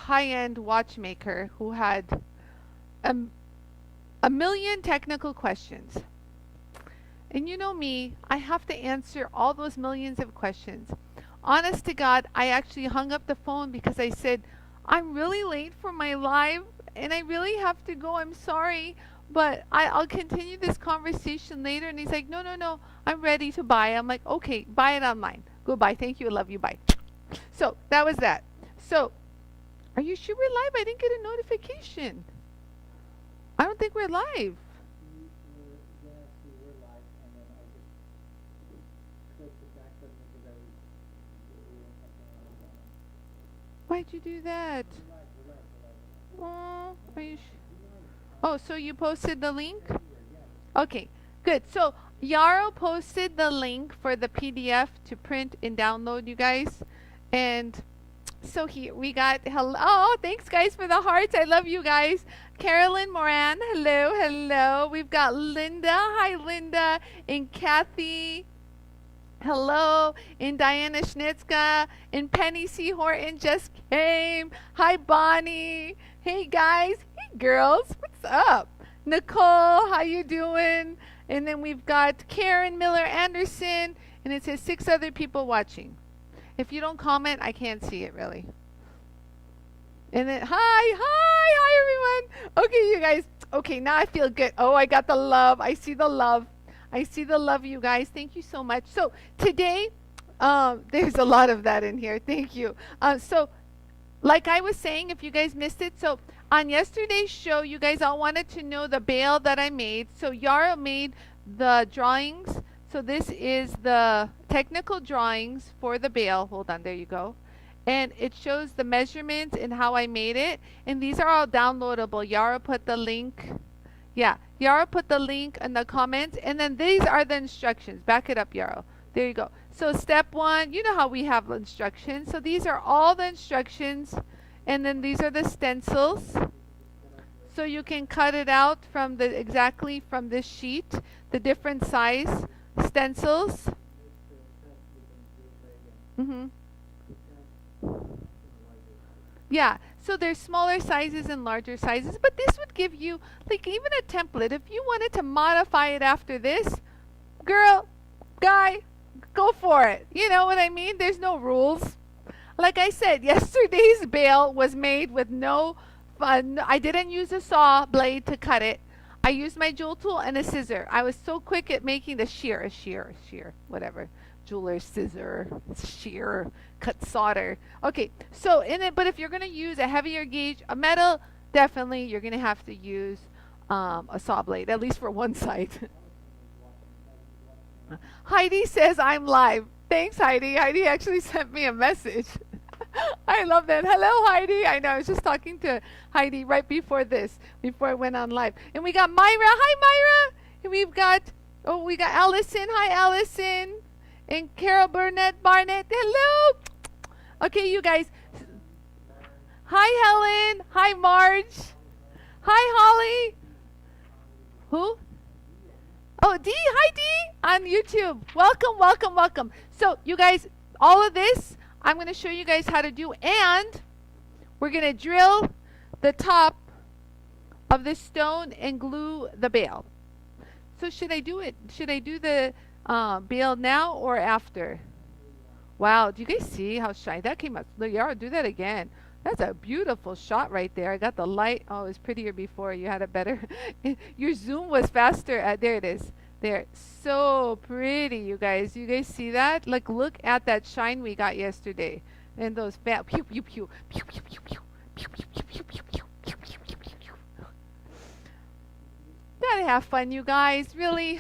high-end watchmaker who had a million technical questions. And you know me, I have to answer all those millions of questions. Honest to God, I actually hung up the phone because I said, I'm really late for my live and I really have to go. I'm sorry, but I'll continue this conversation later. And he's like, no, no, no, I'm ready to buy. I'm like, okay, buy it online. Goodbye. Thank you. I love you. Bye. So that was that. So are you sure we're live? I didn't get a notification. I don't think we're live. Why'd you do that? Oh, are you oh, so you posted the link? Okay, good. So Yarrow posted the link for the PDF to print and download, you guys. And so here we got hello. Oh, thanks guys for the hearts. I love you guys. Carolyn Moran, hello, hello. We've got Linda. Hi, Linda. And Kathy. Hello. And Diana Schnitzka. And Penny C. Horton just came. Hi, Bonnie. Hey, guys. Hey, girls. What's up? Nicole, how you doing? And then we've got Karen Miller Anderson. And it says 6 other people watching. If you don't comment, I can't see it really. And then, hi everyone. Okay, you guys. Okay, now I feel good. Oh, I got the love. I see the love. I see the love, you guys. Thank you so much. So today, there's a lot of that in here. Thank you. So like I was saying, if you guys missed it, so on yesterday's show, you guys all wanted to know the bale that I made. So Yara made the drawings. So this is the technical drawings for the bale. Hold on, there you go. And it shows the measurements and how I made it. And these are all downloadable. Yara put the link. Yeah, Yara put the link in the comments. And then these are the instructions. Back it up, Yara. There you go. So step 1, you know how we have instructions. So these are all the instructions. And then these are the stencils. So you can cut it out from the exactly from this sheet, the different size stencils. Yeah, so there's smaller sizes and larger sizes, but this would give you like even a template. If you wanted to modify it after this, girl, guy, go for it. You know what I mean? There's no rules. Like I said, yesterday's bale was made with no fun. I didn't use a saw blade to cut it. I used my jewel tool and a scissor. I was so quick at making the shear, whatever. Jeweler's scissor, shear, cut solder. Okay, so in it, but if you're going to use a heavier gauge, a metal, definitely you're going to have to use a saw blade, at least for one side. Heidi says I'm live. Thanks, Heidi. Heidi actually sent me a message. I love that. Hello, Heidi. I know. I was just talking to Heidi right before this, before I went on live. And we got Myra. Hi, Myra. And we've got, oh, we got Allison. Hi, Allison. And Carol Barnett. Hello. Okay, you guys. Hi, Helen. Hi, Marge. Hi, Holly. Who? Oh, Dee. Hi, Dee. On YouTube. Welcome, welcome, welcome. So, you guys, all of this, I'm going to show you guys how to do. And we're going to drill the top of this stone and glue the bale. So, should I do it? Should I do the bale now or after? Wow, do you guys see how shiny that came out? Look, Yara, do that again. That's a beautiful shot right there. I got the light. Oh, it was prettier before. You had it better. Your zoom was faster. There it is. There. So pretty, you guys. You guys see that? Like, look at that shine we got yesterday. And those fat pew pew pew pew pew pew pew pew pew pew pew pew pew pew pew pew pew. Gotta have fun, you guys. Really.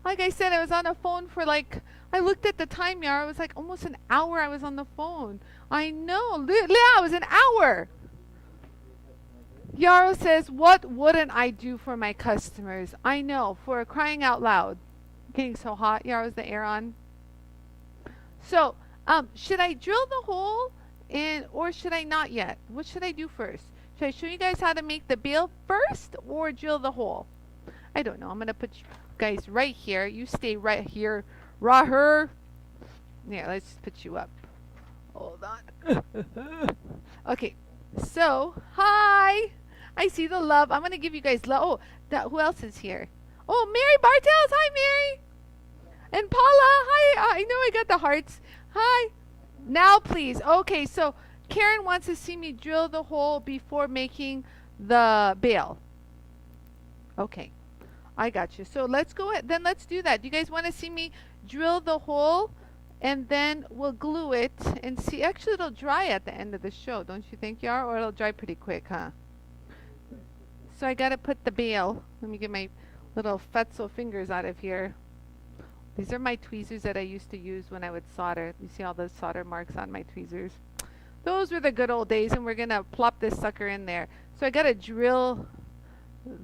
Like I said, I was on the phone for like, I looked at the time, Yara. It was like almost an hour I was on the phone. I know. Yeah, it was an hour. Yara says, what wouldn't I do for my customers? I know, for crying out loud. Getting so hot. Yara's the air on. So, should I drill the hole or should I not yet? What should I do first? Should I show you guys how to make the bale first or drill the hole? I don't know. I'm going to put you guys right here. You stay right here. Raher. Yeah, let's put you up. Hold on. Okay. So, hi. I see the love. I'm going to give you guys love. Oh, who else is here? Oh, Mary Bartels. Hi, Mary. And Paula. Hi. I know I got the hearts. Hi. Now, please. Okay, so Karen wants to see me drill the hole before making the bail. Okay. I got you. So let's go ahead. Then let's do that. Do you guys want to see me drill the hole? And then we'll glue it and see. Actually, it'll dry at the end of the show, don't you think, Yar? Or it'll dry pretty quick, huh? So I got to put the bail. Let me get my little fatso fingers out of here. These are my tweezers that I used to use when I would solder. You see all those solder marks on my tweezers? Those were the good old days, and we're going to plop this sucker in there. So I got to drill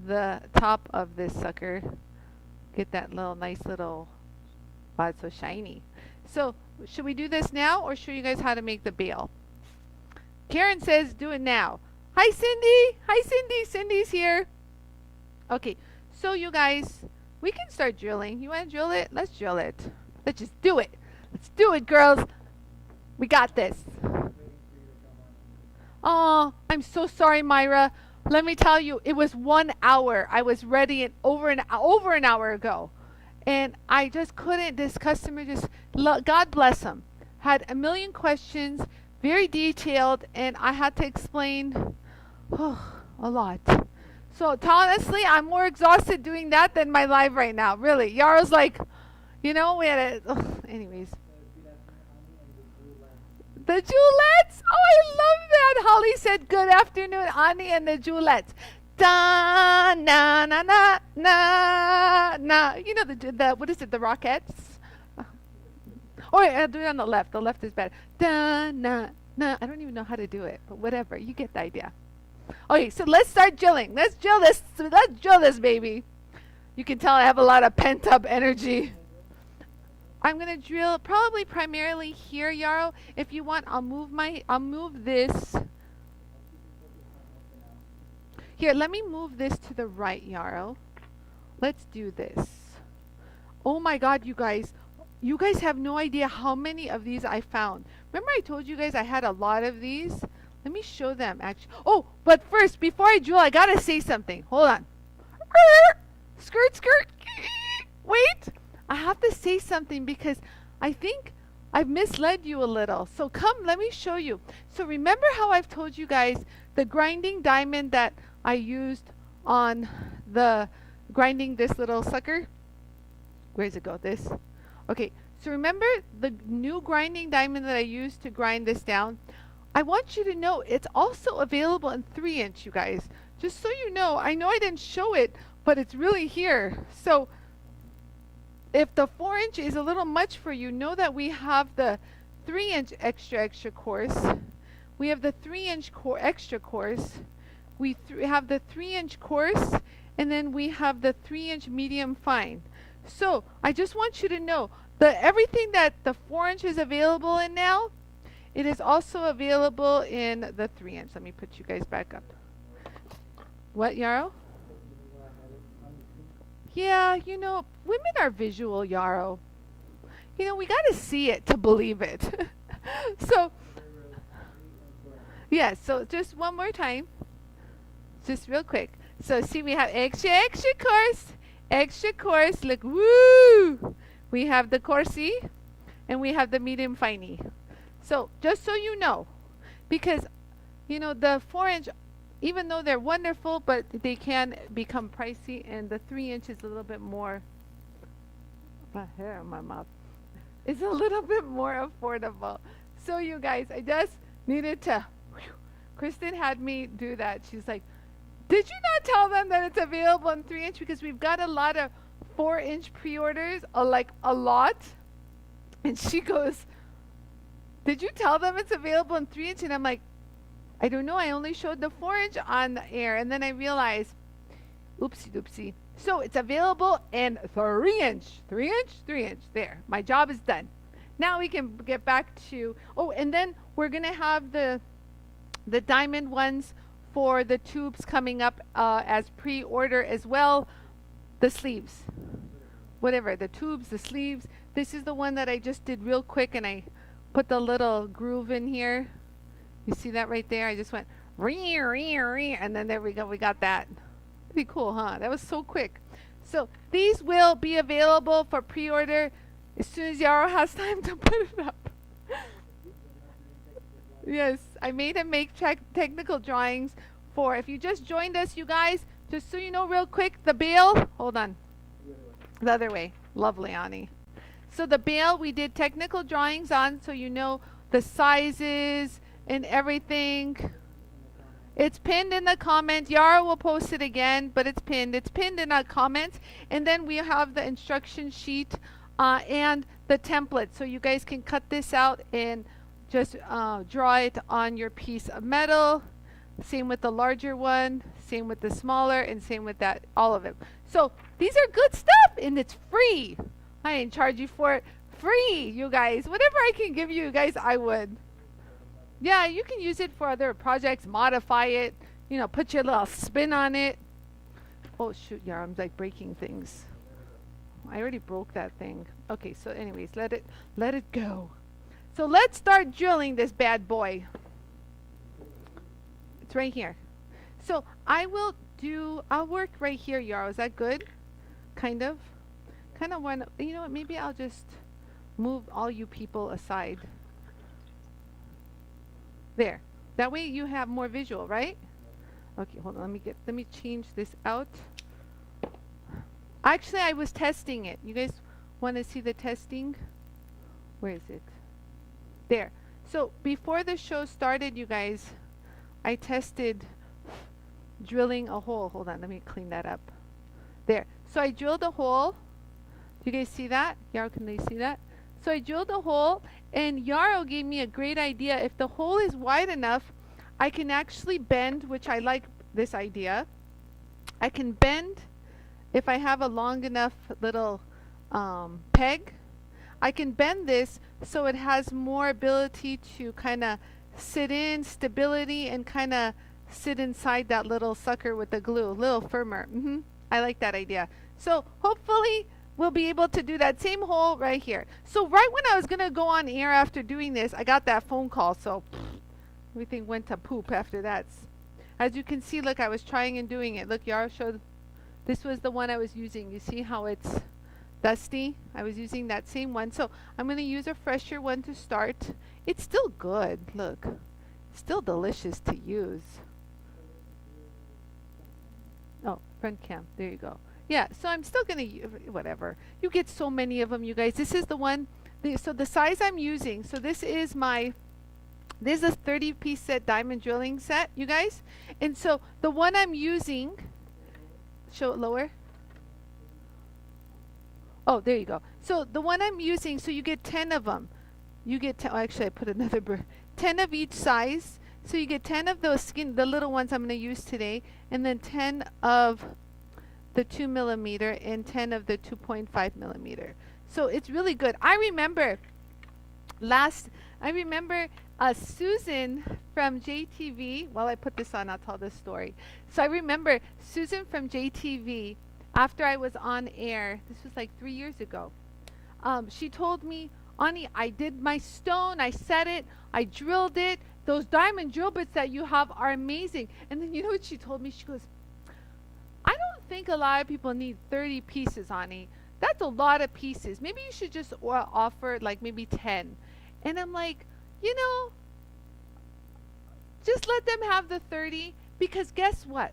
the top of this sucker. Get that little nice little, wow, it's so shiny. So, should we do this now or show you guys how to make the bail? Karen says do it now. Hi, Cindy. Hi, Cindy. Cindy's here. Okay, so you guys, we can start drilling. You want to drill it? Let's drill it. Let's just do it. Let's do it, girls. We got this. Oh, I'm so sorry, Myra. Let me tell you, it was 1 hour. I was ready over an hour ago. And I just couldn't, this customer just, God bless him, had a million questions, very detailed, and I had to explain a lot. So honestly, I'm more exhausted doing that than my live right now, really. Yara's like, you know, we had anyways. The Jewelettes? Oh, I love that. Holly said, good afternoon, Anie and the Jewelettes. Da na na na na na. You know the what is it? The Rockettes. Oh, I'll do it on the left. The left is better. Da na na. I don't even know how to do it, but whatever. You get the idea. Okay, so let's start drilling. Let's drill this. Let's drill this, baby. You can tell I have a lot of pent up energy. I'm gonna drill probably primarily here, Yarrow. If you want, I'll move this. Here, let me move this to the right, Yarrow. Let's do this. Oh my God, you guys have no idea how many of these I found. Remember I told you guys I had a lot of these? Let me show them, actually. Oh, but first, before I drill, I gotta say something. Hold on. Skirt, skirt. Wait, I have to say something because I think I've misled you a little. So come, let me show you. So remember how I've told you guys the grinding diamond that I used on the grinding this little sucker? Where does it go? This? Okay, so remember the new grinding diamond that I used to grind this down? I want you to know it's also available in 3-inch, you guys. Just so you know I didn't show it, but it's really here. So if the 4-inch is a little much for you, know that we have the 3-inch extra coarse. We have the 3-inch extra coarse. We have the 3-inch coarse, and then we have the 3-inch medium fine. So I just want you to know that everything that the 4-inch is available in now, it is also available in the 3-inch. Let me put you guys back up. What, Yarrow? Yeah, you know, women are visual, Yarrow. You know, we got to see it to believe it. So, yeah, so just one more time. Just real quick. So, see, we have extra coarse. Look, woo! We have the coursey, and we have the medium finey. So, just so you know, because, you know, the 4-inch, even though they're wonderful, but they can become pricey, and the 3-inch is a little bit more, my hair in my mouth, it's a little bit more affordable. So, you guys, I just needed to, Kristen had me do that. She's like, did you not tell them that it's available in 3-inch? Because we've got a lot of 4-inch pre-orders, like a lot. And she goes, did you tell them it's available in 3-inch? And I'm like, I don't know. I only showed the 4-inch on the air. And then I realized, oopsie doopsie. So it's available in 3-inch. 3-inch. There. My job is done. Now we can get back to, oh, and then we're going to have the diamond ones for the tubes coming up as pre-order as well. The sleeves. Whatever. The tubes, the sleeves. This is the one that I just did real quick, and I put the little groove in here. You see that right there? I just went And then there we go. We got that. Pretty cool, huh? That was so quick. So these will be available for pre-order as soon as Yarrow has time to put it up. Yes, I made him make technical drawings for, if you just joined us, you guys, just so you know real quick, the bail, hold on, the other way. Lovely, Anie. So the bail we did technical drawings on, so you know the sizes and everything. It's pinned in the comments. Yara will post it again, but it's pinned. It's pinned in our comments. And then we have the instruction sheet and the template. So you guys can cut this out and just draw it on your piece of metal. Same with the larger one. Same with the smaller. And same with that, all of it. So these are good stuff. And it's free. I didn't charge you for it. Free, you guys. Whatever I can give you guys, I would. Yeah, you can use it for other projects, modify it, you know, put your little spin on it. Oh, shoot, yeah, I'm like breaking things. I already broke that thing. Okay, so anyways, let it go. So let's start drilling this bad boy. It's right here. So I'll work right here, Yarrow. Is that good? Kind of want, you know what, maybe I'll just move all you people aside. There. That way you have more visual, right? Okay, hold on. Let me change this out. Actually, I was testing it. You guys want to see the testing? Where is it? There. So before the show started, you guys, I tested drilling a hole. Hold on. Let me clean that up. There. So I drilled a hole. Do you guys see that? Yarrow, can they see that? So I drilled a hole, and Yarrow gave me a great idea. If the hole is wide enough, I can actually bend, which I like this idea. I can bend if I have a long enough little peg. I can bend this so it has more ability to kind of sit in, stability, and kind of sit inside that little sucker with the glue, a little firmer. I like that idea. So hopefully we'll be able to do that same hole right here. So right when I was going to go on air after doing this, I got that phone call. So everything went to poop after that. As you can see, look, I was trying and doing it. Look, Yara showed, this was the one I was using. You see how it's dusty? I was using that same one. So I'm going to use a fresher one to start. It's still good. Look, still delicious to use. Oh, front cam. There you go. Yeah, so I'm still going to, whatever. You get so many of them, you guys. This is the one, so the size I'm using. So this is a 30-piece set diamond drilling set, you guys. And so the one I'm using, show it lower. Oh, there you go. So the one I'm using, so you get 10 of them. You get 10, oh, actually I put another 10 of each size. So you get 10 of those the little ones I'm going to use today, and then 10 of the 2 millimeter and 10 of the 2.5 millimeter. So it's really good. I remember Susan from JTV. While I put this on, I'll tell this story. So I remember Susan from JTV, after I was on air, this was like 3 years ago, she told me, Anie, I did my stone, I set it, I drilled it. Those diamond drill bits that you have are amazing. And then you know what she told me? She goes, I don't think a lot of people need 30 pieces, Anie. That's a lot of pieces. Maybe you should just offer like maybe 10. And I'm like, you know, just let them have the 30, because guess what?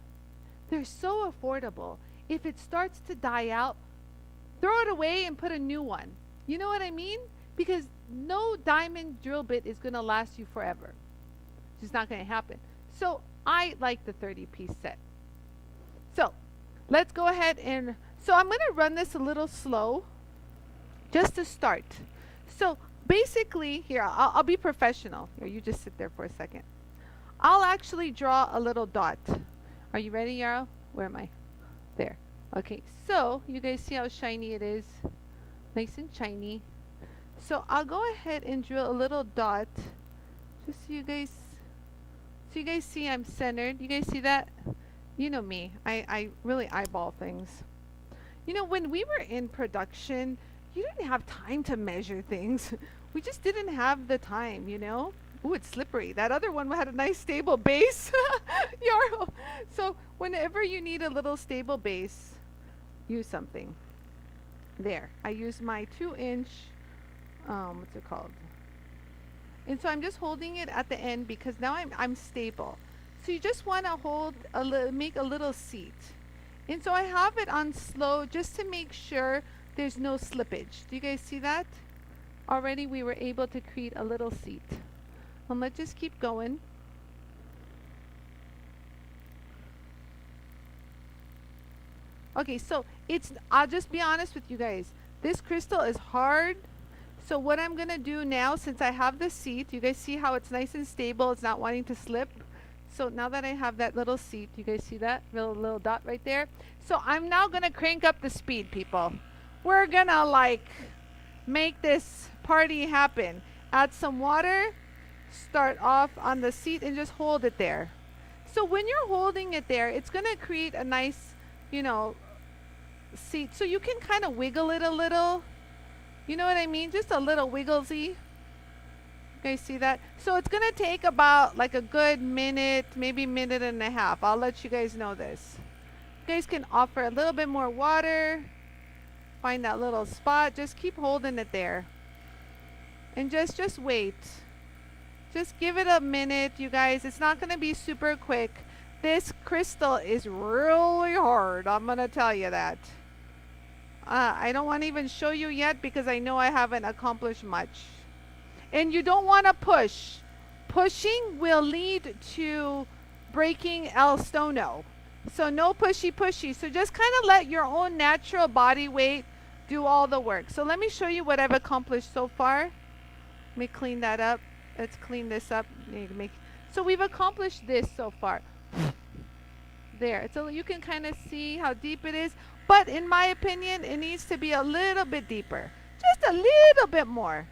They're so affordable. If it starts to die out, throw it away and put a new one. You know what I mean? Because no diamond drill bit is going to last you forever. It's just not going to happen. So I like the 30-piece set. So let's go ahead and, so I'm going to run this a little slow just to start. So basically, here, I'll be professional. Here, you just sit there for a second. I'll actually draw a little dot. Are you ready, Yarrow? Where am I? There. Okay, so you guys see how shiny it is? Nice and shiny. So I'll go ahead and drill a little dot just so you guys see I'm centered. You guys see that? You know me. I really eyeball things. You know, when we were in production, you didn't have time to measure things. We just didn't have the time, you know? Ooh, it's slippery. That other one had a nice stable base. Yarrow. So whenever you need a little stable base, use something. There. I use my 2-inch, what's it called? And so I'm just holding it at the end because now I'm stable. So you just want to hold make a little seat. And so I have it on slow just to make sure there's no slippage. Do you guys see that? Already we were able to create a little seat. And let's just keep going. Okay, so I'll just be honest with you guys. This crystal is hard. So what I'm going to do now, since I have the seat, you guys see how it's nice and stable, it's not wanting to slip. So now that I have that little seat, you guys see that little dot right there? So I'm now going to crank up the speed, people. We're going to like make this party happen. Add some water, start off on the seat and just hold it there. So when you're holding it there, it's going to create a nice, you know, seat. So you can kind of wiggle it a little. You know what I mean? Just a little wigglesy. You guys see that? So it's going to take about like a good minute, maybe minute and a half. I'll let you guys know this. You guys can offer a little bit more water. Find that little spot. Just keep holding it there. And just wait. Just give it a minute, you guys. It's not going to be super quick. This crystal is really hard. I'm going to tell you that. I don't want to even show you yet because I know I haven't accomplished much. And you don't want to push. Pushing will lead to breaking el stono. So no pushy. So just kind of let your own natural body weight do all the work. So let me show you what I've accomplished so far. Let me clean that up. Let's clean this up. So we've accomplished this so far. There. So you can kind of see how deep it is. But in my opinion, it needs to be a little bit deeper. Just a little bit more.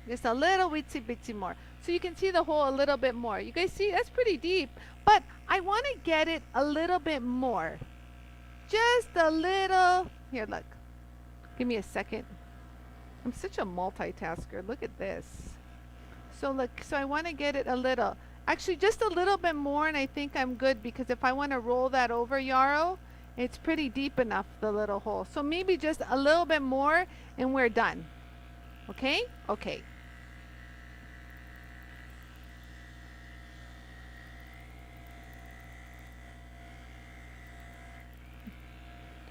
Just a little witsy bitsy more. So you can see the hole a little bit more. You guys see? That's pretty deep. But I want to get it a little bit more. Just a little. Here, look. Give me a second. I'm such a multitasker. Look at this. So look. So I want to get it a little. Actually, just a little bit more, and I think I'm good because if I want to roll that over, Yarrow, it's pretty deep enough, the little hole. So maybe just a little bit more, and we're done. Okay? Okay.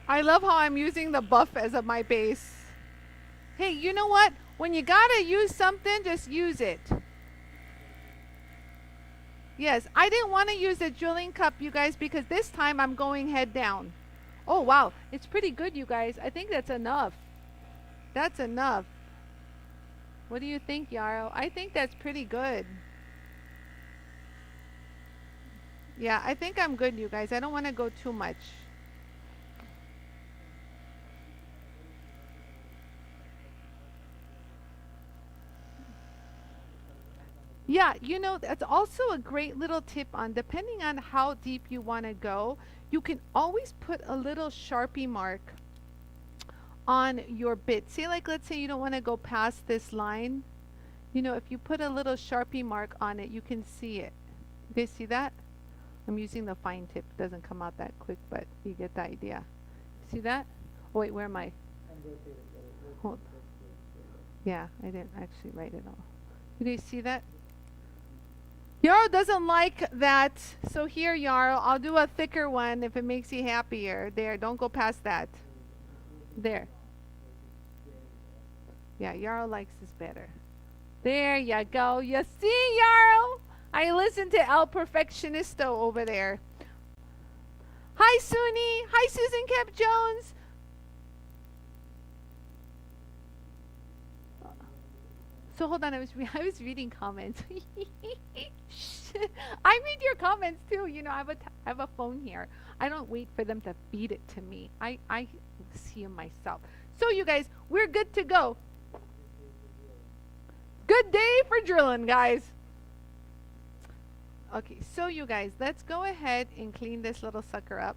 I love how I'm using the buff as my base. Hey, you know what? When you gotta use something, just use it. Yes, I didn't want to use the drilling cup, you guys, because this time I'm going head down. Oh, wow. It's pretty good, you guys. I think that's enough. That's enough. What do you think, Yarrow? I think that's pretty good. Yeah, I think I'm good, you guys. I don't want to go too much. Yeah, you know, that's also a great little tip on depending on how deep you want to go. You can always put a little Sharpie mark on your bit. Say like, let's say you don't want to go past this line. You know, if you put a little Sharpie mark on it, you can see it. You guys see that? I'm using the fine tip. It doesn't come out that quick, but you get the idea. See that? Oh, wait, where am I? Hold. Yeah, I didn't actually write it all. You guys see that? Yarrow doesn't like that. So here, Yarrow, I'll do a thicker one if it makes you happier. There, don't go past that. There. Yeah, Yarrow likes this better. There you go. You see, Yarrow? I listened to El Perfectionisto over there. Hi, Suni. Hi, Susan Kemp Jones. So hold on, I was reading comments. I read your comments too. You know, I have a phone here. I don't wait for them to feed it to me. I see them myself. So you guys, we're good to go. Good day for drilling, guys. Okay, so you guys, let's go ahead and clean this little sucker up.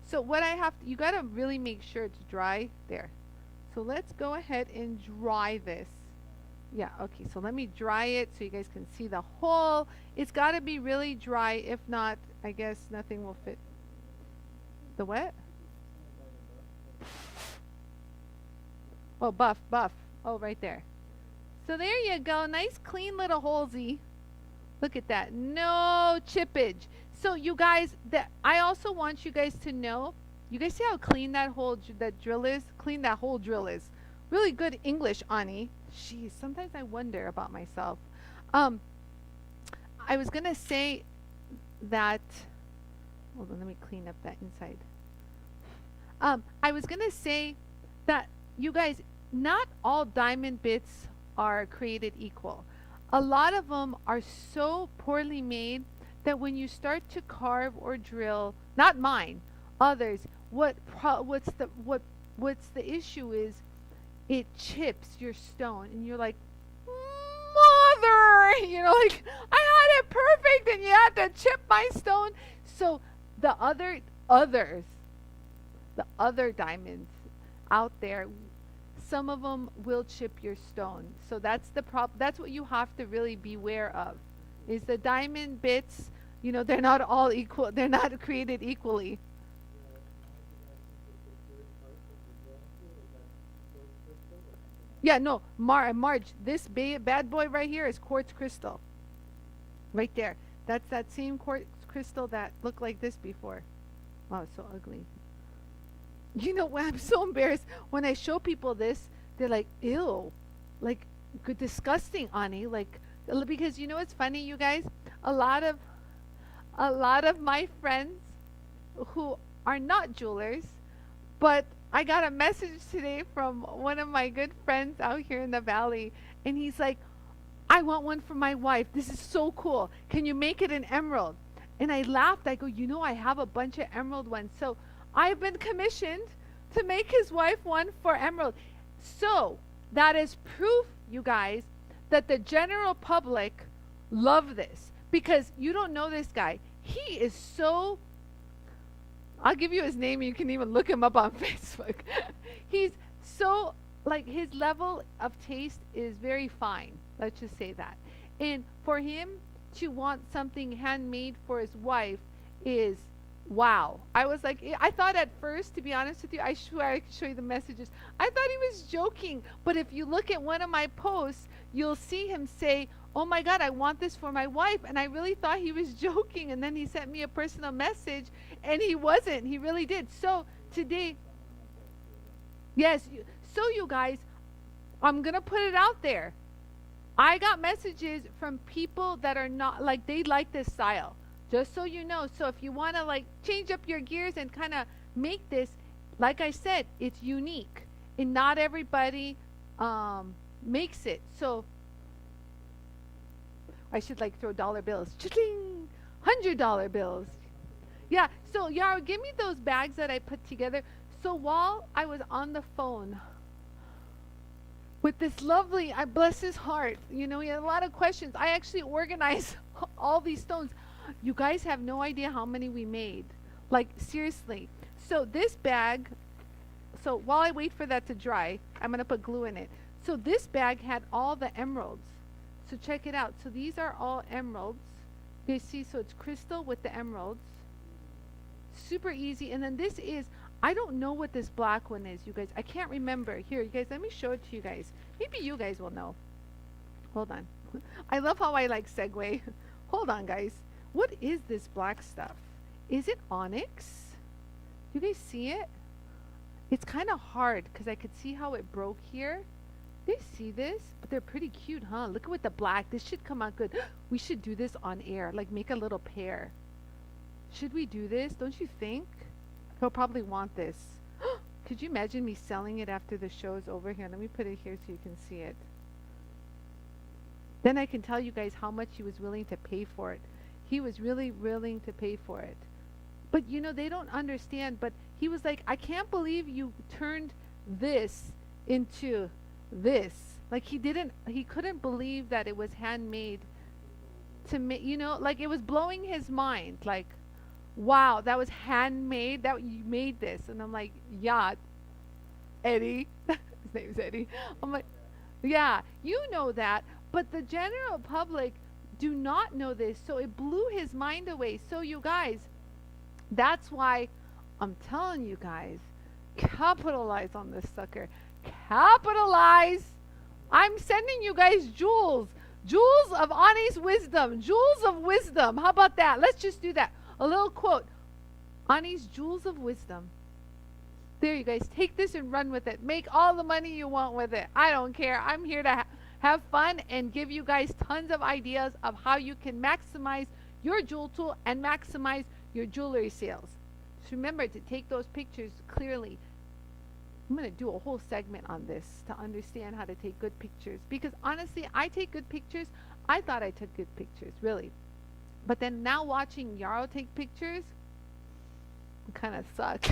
So what I have, you gotta really make sure it's dry. There. So let's go ahead and dry this. Yeah, okay, so let me dry it so you guys can see the hole. It's got to be really dry. If not, I guess nothing will fit. The what? Oh, buff. Oh, right there. So there you go. Nice clean little holesy. Look at that. No chippage. So you guys, I also want you guys to know, you guys see how clean that whole that drill is? Clean that whole drill is. Really good English, Anie. Jeez, sometimes I wonder about myself. I was going to say that, hold on, let me clean up that inside. I was going to say that, you guys, not all diamond bits are created equal. A lot of them are so poorly made that when you start to carve or drill, not mine, others, what's the issue is it chips your stone, and you're like, mother, you know, like I had it perfect and you had to chip my stone. So the other diamonds out there, some of them will chip your stone. So that's the problem. That's what you have to really beware of, is the diamond bits, you know, they're not all equal. They're not created equally. Yeah, no, Marge, this bad boy right here is quartz crystal. Right there. That's that same quartz crystal that looked like this before. Wow, it's so ugly. You know what? I'm so embarrassed. When I show people this, they're like, ew. Like, good, disgusting, Anie. Like, because you know what's funny, you guys? A lot of my friends who are not jewelers, but I got a message today from one of my good friends out here in the valley, and he's like, I want one for my wife. This is so cool. Can you make it an emerald? And I laughed. I go, you know, I have a bunch of emerald ones. So I've been commissioned to make his wife one for emerald. So that is proof, you guys, that the general public love this, because you don't know this guy. He is so, I'll give you his name. You can even look him up on Facebook. He's so, like, his level of taste is very fine. Let's just say that. And for him to want something handmade for his wife is, wow. I was like, I thought at first, to be honest with you, I swear I could show you the messages. I thought he was joking. But if you look at one of my posts, you'll see him say, oh my God, I want this for my wife. And I really thought he was joking. And then he sent me a personal message, and he wasn't. He really did. So today, yes, so you guys, I'm going to put it out there. I got messages from people that are not, like, they like this style. Just so you know. So if you want to, like, change up your gears and kind of make this, like I said, it's unique. And not everybody makes it. So I should, like, throw dollar bills. Cha-ching! $100 bills. Yeah. So, Yaro, give me those bags that I put together. So while I was on the phone with this lovely, I bless his heart, you know, he had a lot of questions. I actually organized all these stones. You guys have no idea how many we made. Like, seriously. So this bag, so while I wait for that to dry, I'm going to put glue in it. So this bag had all the emeralds. So check it out. So these are all emeralds. You see, so it's crystal with the emeralds. Super easy. And then this is, I don't know what this black one is, you guys. I can't remember. Here, you guys, let me show it to you guys. Maybe you guys will know. Hold on. I love how I, like, segue. Hold on, guys. What is this black stuff? Is it onyx? You guys see it? It's kind of hard because I could see how it broke here. Do you see this? But they're pretty cute, huh? Look at with the black. This should come out good. We should do this on air. Like, make a little pair. Should we do this? Don't you think? He'll probably want this. Could you imagine me selling it after the show is over? Here, let me put it here so you can see it. Then I can tell you guys how much he was willing to pay for it. He was really willing to pay for it. But, you know, they don't understand. But he was like, I can't believe you turned this into this. Like, he couldn't believe that it was handmade to make, you know, like, it was blowing his mind. Like, wow, that was handmade, that you made this. And I'm like, yeah, Eddie. His name's Eddie. I'm like, Yeah, you know that, but the general public do not know this. So it blew his mind away. So you guys, that's why I'm telling you guys, capitalize on this sucker. Capitalize. I'm sending you guys jewels. Jewels of Anie's wisdom. Jewels of wisdom. How about that? Let's just do that. A little quote. Anie's jewels of wisdom. There, you guys. Take this and run with it. Make all the money you want with it. I don't care. I'm here to have fun and give you guys tons of ideas of how you can maximize your jewel tool and maximize your jewelry sales. Just remember to take those pictures clearly. I'm going to do a whole segment on this to understand how to take good pictures. Because honestly, I take good pictures. I thought I took good pictures, really. But then now watching Yarrow take pictures, kind of suck.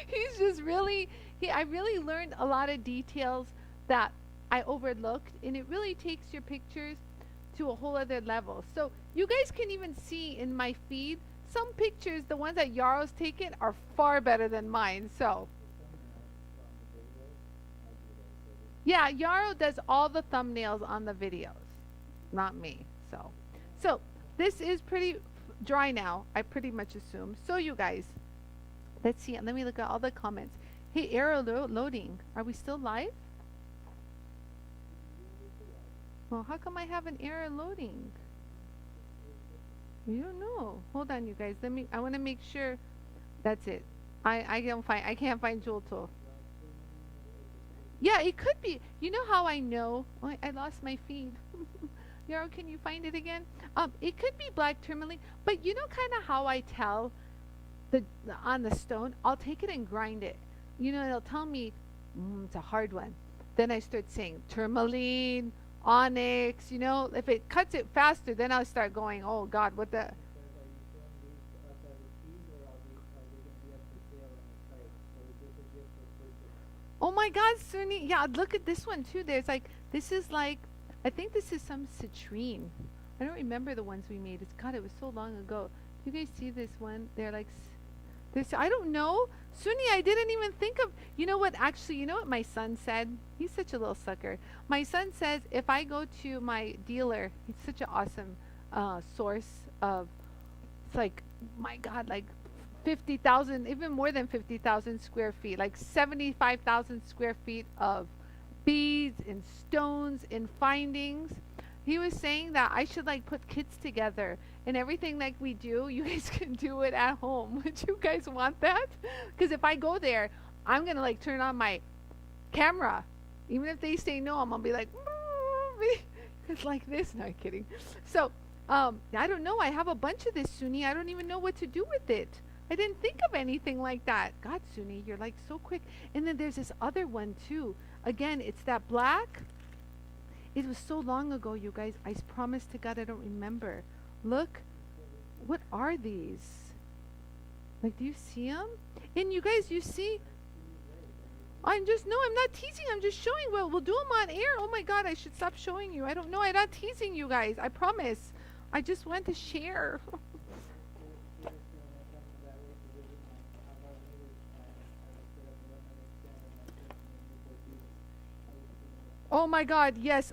He's just really, I really learned a lot of details that I overlooked. And it really takes your pictures to a whole other level. So you guys can even see in my feed, some pictures, the ones that Yarrow's taken, are far better than mine. So yeah, Yarrow does all the thumbnails on the videos, not me. So this is pretty dry now, I pretty much assume. So you guys, let's see. Let me look at all the comments. Hey, error loading. Are we still live? Well, how come I have an error loading? You don't know. Hold on, you guys. I want to make sure. That's it. I can't find JOOLTOOL. Yeah, it could be. You know how I know? Oh, I lost my feed. Yarrow, can you find it again? It could be black tourmaline, but you know kind of how I tell on the stone? I'll take it and grind it. You know, it'll tell me it's a hard one. Then I start saying tourmaline, onyx, you know, if it cuts it faster, then I'll start going, oh God, what the... Oh my God, Suni, yeah, look at this one too. There's like, this is like, I think this is some citrine. I don't remember the ones we made. God, it was so long ago. Do you guys see this one? They're like, this, I don't know. Suni, I didn't even think of, you know what, actually, you know what my son said? He's such a little sucker. My son says if I go to my dealer, he's such an awesome source of, it's like, my God, like 50,000, even more than 50,000 square feet, like 75,000 square feet of beads and stones and findings. He was saying that I should like put kits together and everything like we do, you guys can do it at home. Would you guys want that? Because if I go there, I'm going to like turn on my camera. Even if they say no, I'm going to be like, it's like this. No, I'm kidding. So, I don't know. I have a bunch of this, Suni. I don't even know what to do with it. I didn't think of anything like that. God, Suni, you're like so quick. And then there's this other one too. Again, it's that black. It was so long ago, you guys. I promise to God I don't remember. Look. What are these? Like, do you see them? And you guys, you see? I'm not teasing. I'm just showing. Well, we'll do them on air. Oh my God, I should stop showing you. I don't know. I'm not teasing you guys. I promise. I just want to share. Oh my God, yes,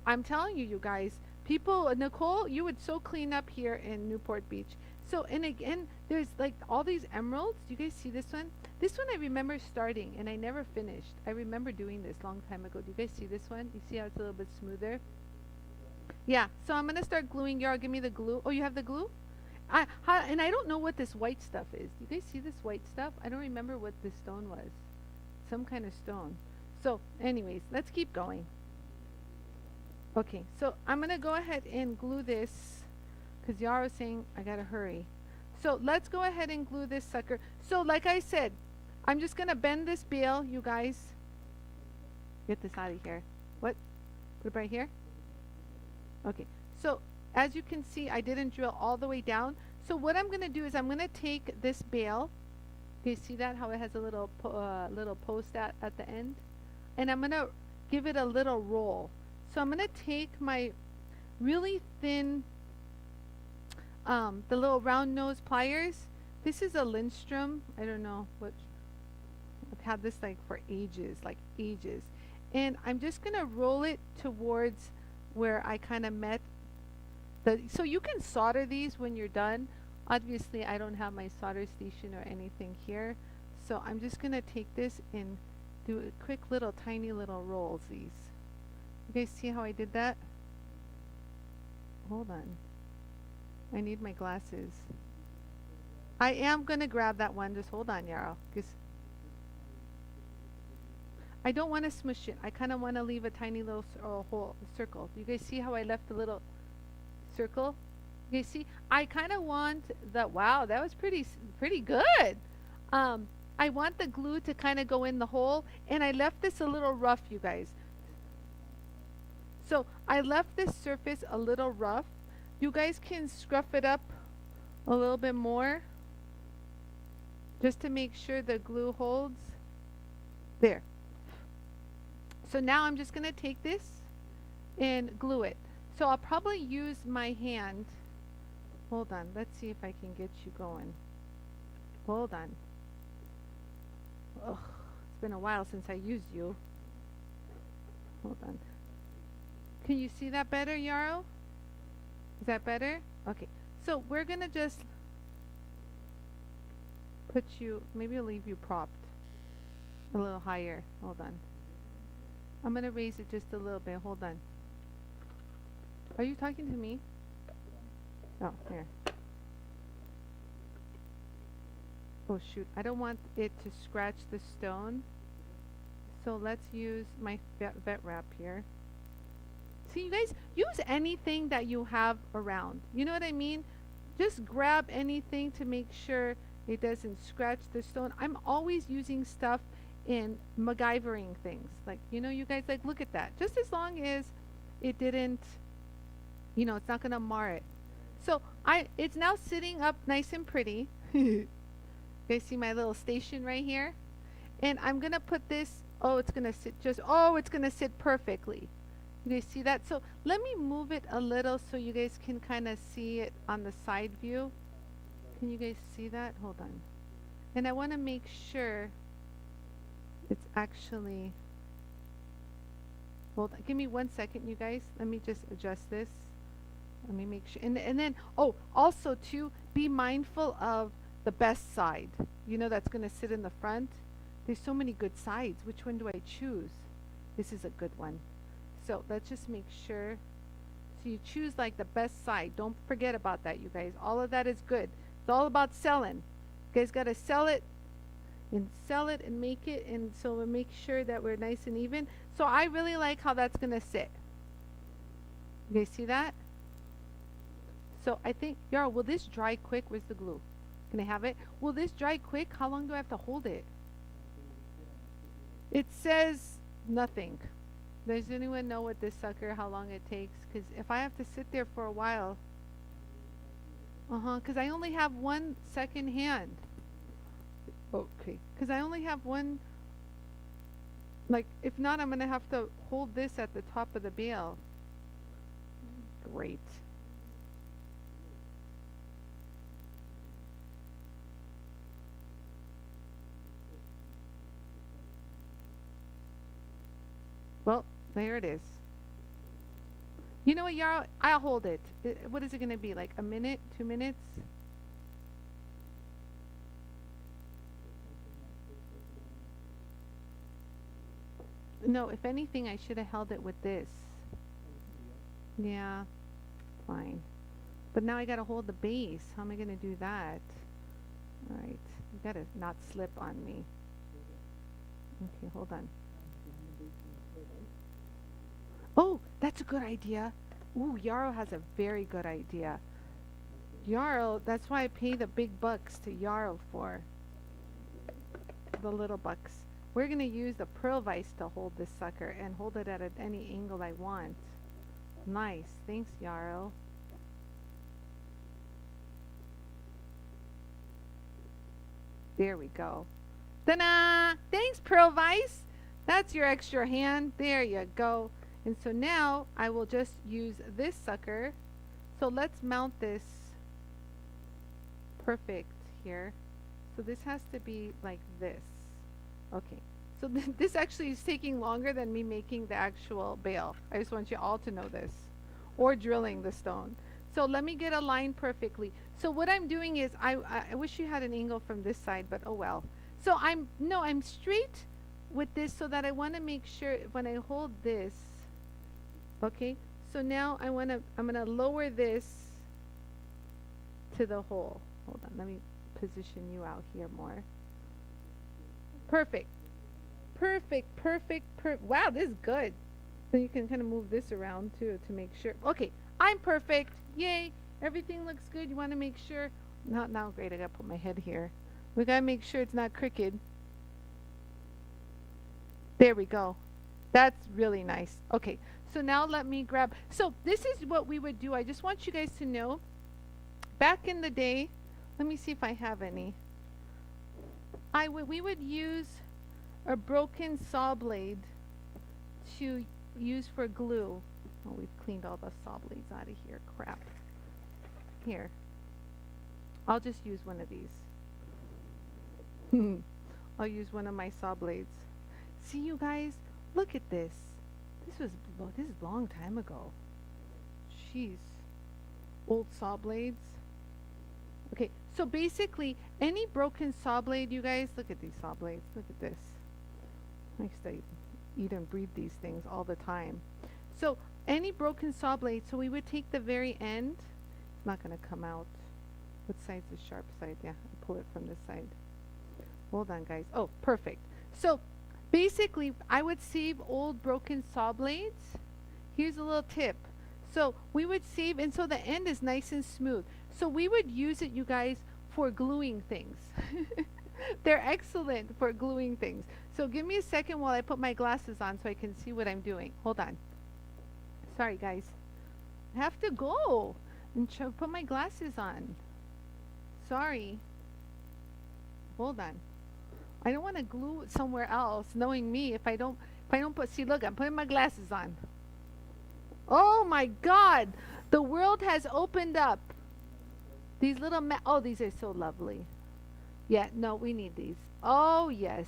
I'm telling you, you guys, people, Nicole, you would so clean up here in Newport Beach. So, and again, there's like all these emeralds. You guys see this one? This one I remember starting and I never finished. I remember doing this long time ago. Do you guys see this one? You see how it's a little bit smoother? Yeah, so I'm going to start gluing. Yarrow, give me the glue. Oh, you have the glue? And I don't know what this white stuff is. Do you guys see this white stuff? I don't remember what this stone was. Some kind of stone. So, anyways, let's keep going. Okay, so I'm going to go ahead and glue this because Yarrow's saying I got to hurry. So, let's go ahead and glue this sucker. So, like I said, I'm just going to bend this bail, you guys. Get this out of here. What? Put it right here? Okay, so as you can see, I didn't drill all the way down. So, what I'm going to do is I'm going to take this bail. Do you see that? How it has a little post at the end? And I'm going to give it a little roll. So I'm going to take my really thin, the little round nose pliers. This is a Lindstrom. I don't know what, I've had this like for ages, And I'm just gonna roll it towards where I kind of met the, so you can solder these when you're done. Obviously I don't have my solder station or anything here, so I'm just gonna take this and do a quick little tiny little rolls. These, you guys see how I did that? Hold on, I need my glasses. I am gonna grab that one, just hold on, Yarrow, because I don't want to smush it. I kind of want to leave a tiny little whole circle. You guys see how I left a little circle? You see, I kind of want the, wow, that was pretty good. I want the glue to kind of go in the hole, and I left this a little rough, you guys. So I left this surface a little rough. You guys can scruff it up a little bit more just to make sure the glue holds. There. So now I'm just going to take this and glue it. So I'll probably use my hand. Hold on, let's see if I can get you going. Hold on. Ugh, it's been a while since I used you. Hold on. Can you see that better, Yarrow? Is that better? Okay, so we're gonna just put you, maybe I'll leave you propped a little higher. Hold on. I'm gonna raise it just a little bit. Hold on. Are you talking to me? Oh, here. Oh shoot, I don't want it to scratch the stone. So let's use my vet wrap here. See, you guys, use anything that you have around. You know what I mean? Just grab anything to make sure it doesn't scratch the stone. I'm always using stuff in MacGyvering things. Like, you know, you guys, like, look at that. Just as long as it didn't, you know, it's not gonna mar it. So it's now sitting up nice and pretty. You guys see my little station right here? And I'm gonna put this, oh, it's gonna sit just, oh, it's gonna sit perfectly. You guys see that? So let me move it a little so you guys can kind of see it on the side view. Can you guys see that? Hold on. And I want to make sure it's actually, hold on, give me 1 second, you guys. Let me just adjust this. Let me make sure. And then, oh, also too, be mindful of the best side. You know, that's going to sit in the front. There's so many good sides. Which one do I choose? This is a good one. So let's just make sure. So you choose like the best side. Don't forget about that, you guys. All of that is good. It's all about selling. You guys got to sell it and make it. And so we'll make sure that we're nice and even. So I really like how that's going to sit. You guys see that? So I think, Yara, will this dry quick? Where's the glue? Can I have it? Will this dry quick? How long do I have to hold it? It says nothing. Does anyone know what this sucker, how long it takes? Because if I have to sit there for a while, because I only have 1 second hand. Okay, because I only have one, like, if not, I'm going to have to hold this at the top of the bale. Great. Well, there it is. You know what, Yara? I'll hold it. What is it going to be? Like a minute? 2 minutes? No, if anything, I should have held it with this. Yeah, fine. But now I got to hold the base. How am I going to do that? All right. You got to not slip on me. Okay, hold on. Oh, that's a good idea. Ooh, Yarrow has a very good idea. Yarrow, that's why I pay the big bucks to Yarrow for. The little bucks. We're going to use the pearl vise to hold this sucker and hold it at any angle I want. Nice. Thanks, Yarrow. There we go. Ta-da! Thanks, pearl vise. That's your extra hand. There you go. And so now I will just use this sucker. So let's mount this perfect here. So this has to be like this. Okay. So this actually is taking longer than me making the actual bale. I just want you all to know this. Or drilling the stone. So let me get a line perfectly. So what I'm doing is, I wish you had an angle from this side, but oh well. So I'm straight with this so that I want to make sure when I hold this, okay, so now I'm going to lower this to the hole. Hold on, let me position you out here more. Perfect. Perfect, perfect, wow, this is good. So you can kind of move this around too to make sure. Okay, I'm perfect. Yay, everything looks good. You want to make sure. Not now, great, I got to put my head here. We got to make sure it's not crooked. There we go. That's really nice. Okay, so now let me grab. So this is what we would do. I just want you guys to know, back in the day, let me see if I have any. We would use a broken saw blade to use for glue. Oh, we've cleaned all the saw blades out of here. Crap. Here. I'll just use one of these. I'll use one of my saw blades. See, you guys, look at this. This is a long time ago. Jeez. Old saw blades. Okay, so basically, any broken saw blade, you guys, look at these saw blades. Look at this. I used to eat and breathe these things all the time. So any broken saw blade, so we would take the very end. It's not going to come out. What side's the sharp side? Yeah, I'll pull it from this side. Hold on, guys. Oh, perfect. So basically, I would save old broken saw blades. Here's a little tip. So we would save, and so the end is nice and smooth. So we would use it, you guys, for gluing things. They're excellent for gluing things. So give me a second while I put my glasses on so I can see what I'm doing. Hold on. Sorry, guys. I have to go and put my glasses on. Sorry. Hold on. I don't want to glue it somewhere else, knowing me. If I don't put, see, look, I'm putting my glasses on. Oh my God, the world has opened up. These little oh, these are so lovely. Yeah, no, we need these. Oh yes,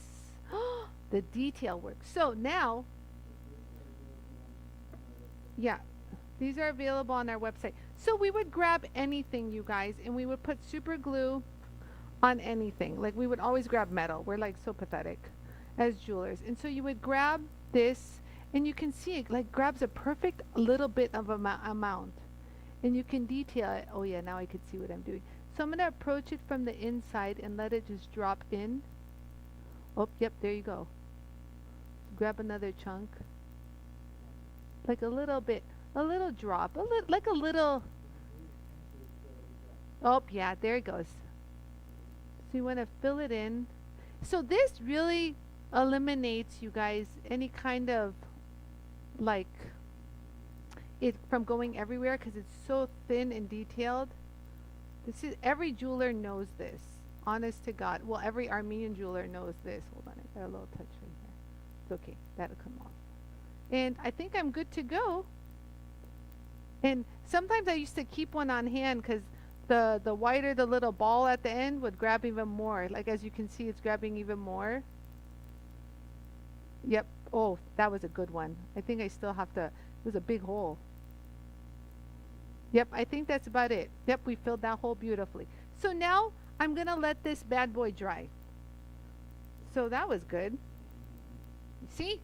the detail work. So now, yeah, these are available on our website. So we would grab anything, you guys, and we would put super glue on anything. Like we would always grab metal. We're like so pathetic as jewelers. And so you would grab this, and you can see it like grabs a perfect little bit of amount. And you can detail it. Oh yeah, now I can see what I'm doing. So I'm going to approach it from the inside and let it just drop in. Oh, yep, there you go. Grab another chunk. Like a little bit, a little drop, like a little. Oh yeah, there it goes. So you want to fill it in. So this really eliminates, you guys, any kind of like it from going everywhere because it's so thin and detailed. This is, every jeweler knows this, honest to God. Well, every Armenian jeweler knows this. Hold on, I got a little touch right here. It's okay, that'll come off. And I think I'm good to go. And sometimes I used to keep one on hand because the wider the little ball at the end would grab even more. Like as you can see, it's grabbing even more. Yep. Oh, that was a good one. I think I still have to, it was a big hole. Yep, I think that's about it. Yep, we filled that hole beautifully. So now I'm going to let this bad boy dry. So that was good. See?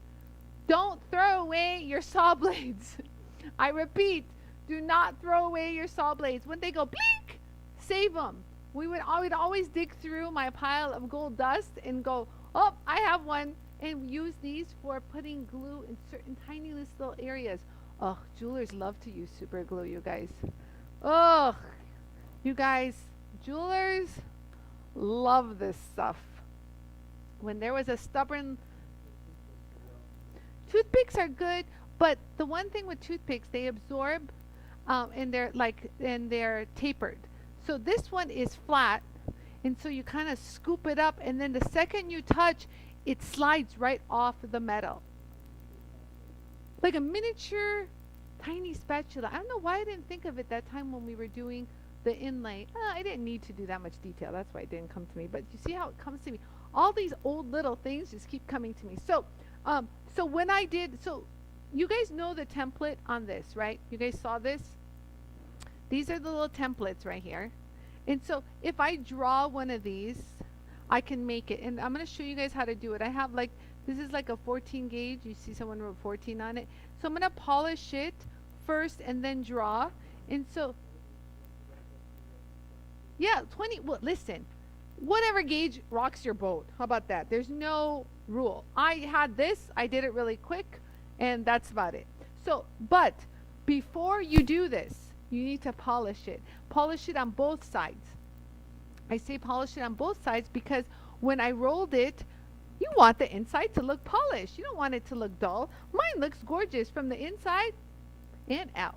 Don't throw away your saw blades. I repeat, do not throw away your saw blades. When they go blink, save them. I would always dig through my pile of gold dust and go, oh, I have one, and use these for putting glue in certain tiny little areas. Oh, jewelers love to use super glue, you guys. Oh, you guys, jewelers love this stuff. When there was a stubborn... Toothpicks are good, but the one thing with toothpicks, they absorb and they're tapered. So this one is flat, and so you kind of scoop it up, and then the second you touch, it slides right off the metal. Like a miniature tiny spatula. I don't know why I didn't think of it that time when we were doing the inlay. I didn't need to do that much detail. That's why it didn't come to me. But you see how it comes to me? All these old little things just keep coming to me. So, so when I did, so you guys know the template on this, right? You guys saw this? These are the little templates right here. And so if I draw one of these, I can make it. And I'm going to show you guys how to do it. I have like, this is like a 14 gauge. You see someone wrote 14 on it. So I'm going to polish it first and then draw. And so, yeah, 20, well, listen, whatever gauge rocks your boat. How about that? There's no rule. I had this, I did it really quick, and that's about it. So, but before you do this, you need to polish it. Polish it on both sides. I say polish it on both sides because when I rolled it, you want the inside to look polished. You don't want it to look dull. Mine looks gorgeous from the inside and out.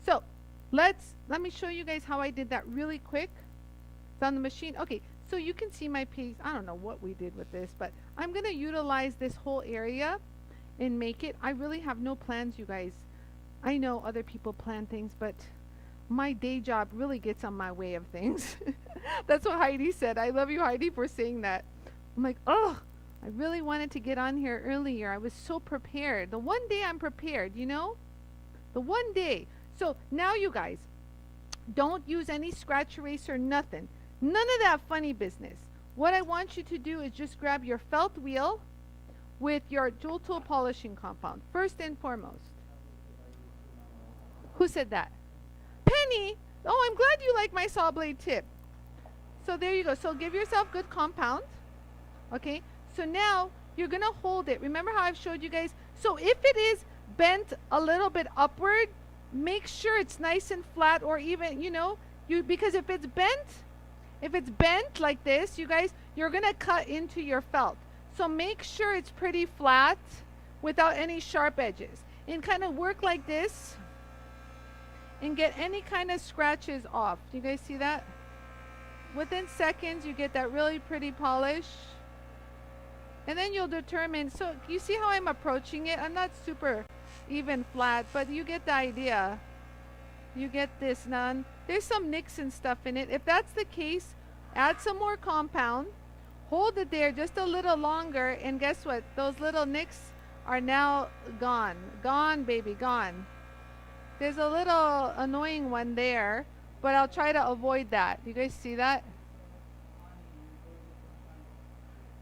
So let me show you guys how I did that really quick. It's on the machine. Okay, so you can see my piece. I don't know what we did with this, but I'm going to utilize this whole area and make it. I really have no plans, you guys. I know other people plan things, but my day job really gets on my way of things. That's what Heidi said. I love you, Heidi, for saying that. I'm like, oh, I really wanted to get on here earlier. I was so prepared. The one day I'm prepared, you know? The one day. So now you guys, don't use any scratch eraser, nothing. None of that funny business. What I want you to do is just grab your felt wheel with your Jool Tool polishing compound, first and foremost. Who said that? Penny! Oh, I'm glad you like my saw blade tip. So there you go. So give yourself good compound. Okay? So now you're going to hold it. Remember how I've showed you guys? So if it is bent a little bit upward, make sure it's nice and flat, or even, you know, because if it's bent like this, you guys, you're going to cut into your felt. So make sure it's pretty flat without any sharp edges. And kind of work like this and get any kind of scratches off. Do you guys see that? Within seconds, you get that really pretty polish. And then you'll determine, so you see how I'm approaching it? I'm not super even flat, but you get the idea. You get this none. There's some nicks and stuff in it. If that's the case, add some more compound. Hold it there just a little longer, and guess what? Those little nicks are now gone. Gone, baby, gone. There's a little annoying one there, but I'll try to avoid that. You guys see that?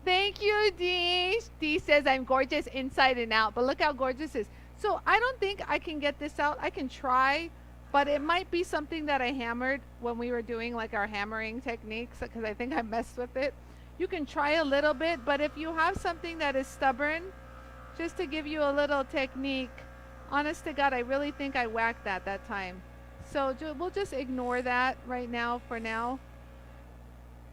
Thank you, Dee. Dee says I'm gorgeous inside and out, but look how gorgeous it is. So I don't think I can get this out. I can try, but it might be something that I hammered when we were doing like our hammering techniques, because I think I messed with it. You can try a little bit, but if you have something that is stubborn, just to give you a little technique, honest to God, I really think I whacked that time. So we'll just ignore that right now for now.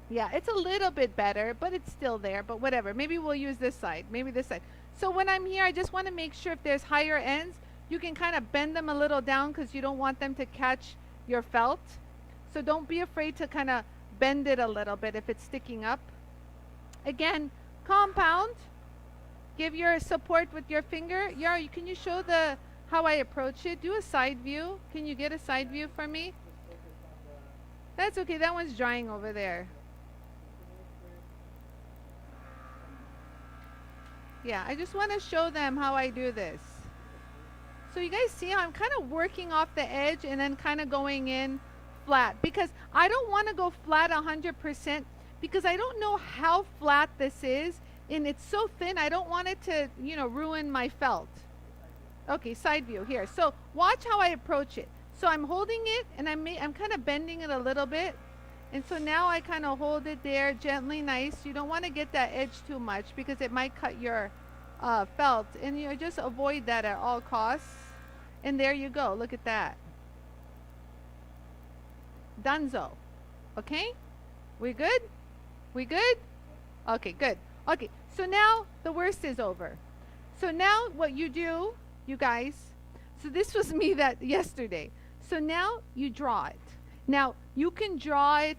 Yeah, it's a little bit better, but it's still there, but whatever. Maybe we'll use this side, maybe this side. So when I'm here, I just want to make sure if there's higher ends, you can kind of bend them a little down because you don't want them to catch your felt. So don't be afraid to kind of bend it a little bit if it's sticking up. Again, compound. Give your support with your finger. Yara, can you show how I approach it? Do a side view. Can you get a side view for me? That's okay. That one's drying over there. Yeah, I just want to show them how I do this. So you guys see how I'm kind of working off the edge and then kind of going in flat, because I don't want to go flat 100% because I don't know how flat this is, and it's so thin. I don't want it to, you know, ruin my felt. Okay, side view here. So watch how I approach it. So I'm holding it and I'm kind of bending it a little bit. And so now I kind of hold it there gently, nice. You don't want to get that edge too much because it might cut your felt. And you just avoid that at all costs. And there you go. Look at that. Dunzo. Okay? We good? We good? Okay, good. Okay, so now the worst is over. So now what you do, you guys, so this was me that yesterday. So now you draw it. Now you can draw it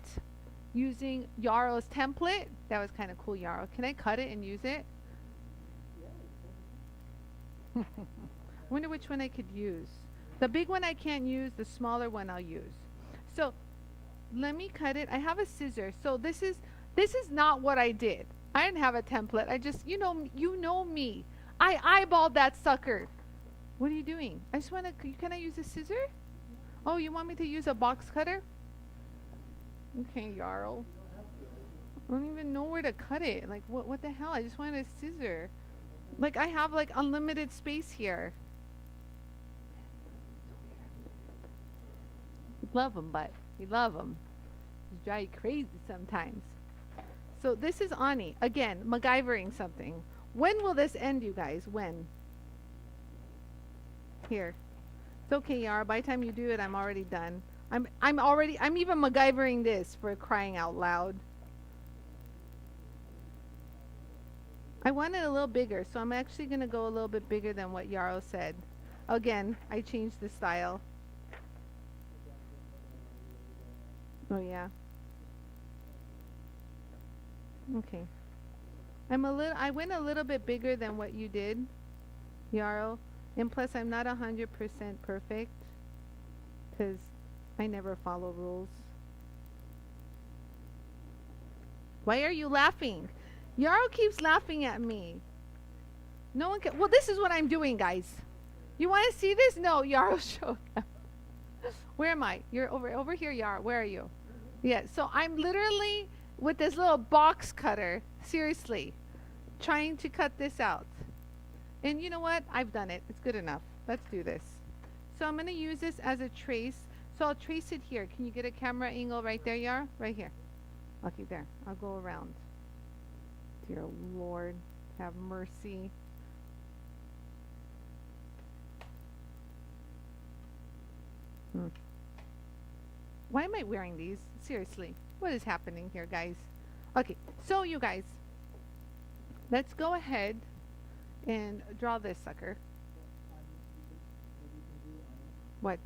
using Yarrow's template. That was kind of cool, Yarrow. Can I cut it and use it? I wonder which one I could use. The big one I can't use, the smaller one I'll use. So let me cut it. I have a scissor. So this is not what I did. I didn't have a template. I just, you know me. I eyeballed that sucker. What are you doing? I just want to, can I use a scissor? Oh, you want me to use a box cutter? Okay, Jarl. I don't even know where to cut it. Like, what the hell? I just wanted a scissor. Like, I have, like, unlimited space here. You love them, but you love them. You drive you crazy sometimes. So this is Anie. Again, MacGyvering something. When will this end, you guys? When? Here. It's okay, Yara. By the time you do it, I'm already done. I'm even MacGyvering this, for crying out loud. I want it a little bigger, so I'm actually going to go a little bit bigger than what Yarrow said. Again, I changed the style. Oh, yeah. Okay. I went a little bit bigger than what you did, Yarrow. And plus, I'm not 100% perfect, because I never follow rules. Why are you laughing? Yarrow keeps laughing at me. No one can. Well, this is what I'm doing, guys. You want to see this? No, Yarrow showed up. Where am I? You're over here, Yarrow. Where are you? Yeah, so I'm literally with this little box cutter, seriously, trying to cut this out. And you know what? I've done it. It's good enough. Let's do this. So I'm going to use this as a trace. So I'll trace it here. Can you get a camera angle right there, Yarrow? Right here. Okay, there. I'll go around. Dear Lord, have mercy. Why am I wearing these? Seriously, what is happening here, guys? Okay, so you guys, let's go ahead and draw this sucker. What?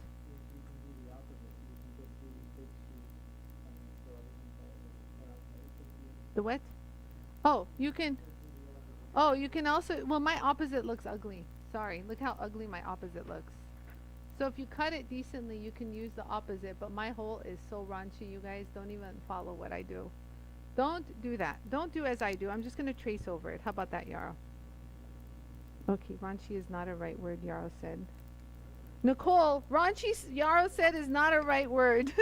The what? Oh, you can also, well, my opposite looks ugly. Sorry, look how ugly my opposite looks. So if you cut it decently, you can use the opposite, but my hole is so raunchy, you guys. Don't even follow what I do. Don't do that. Don't do as I do. I'm just going to trace over it. How about that, Yarrow? Okay, raunchy is not a right word, Yarrow said. Nicole, raunchy, Yarrow said, is not a right word.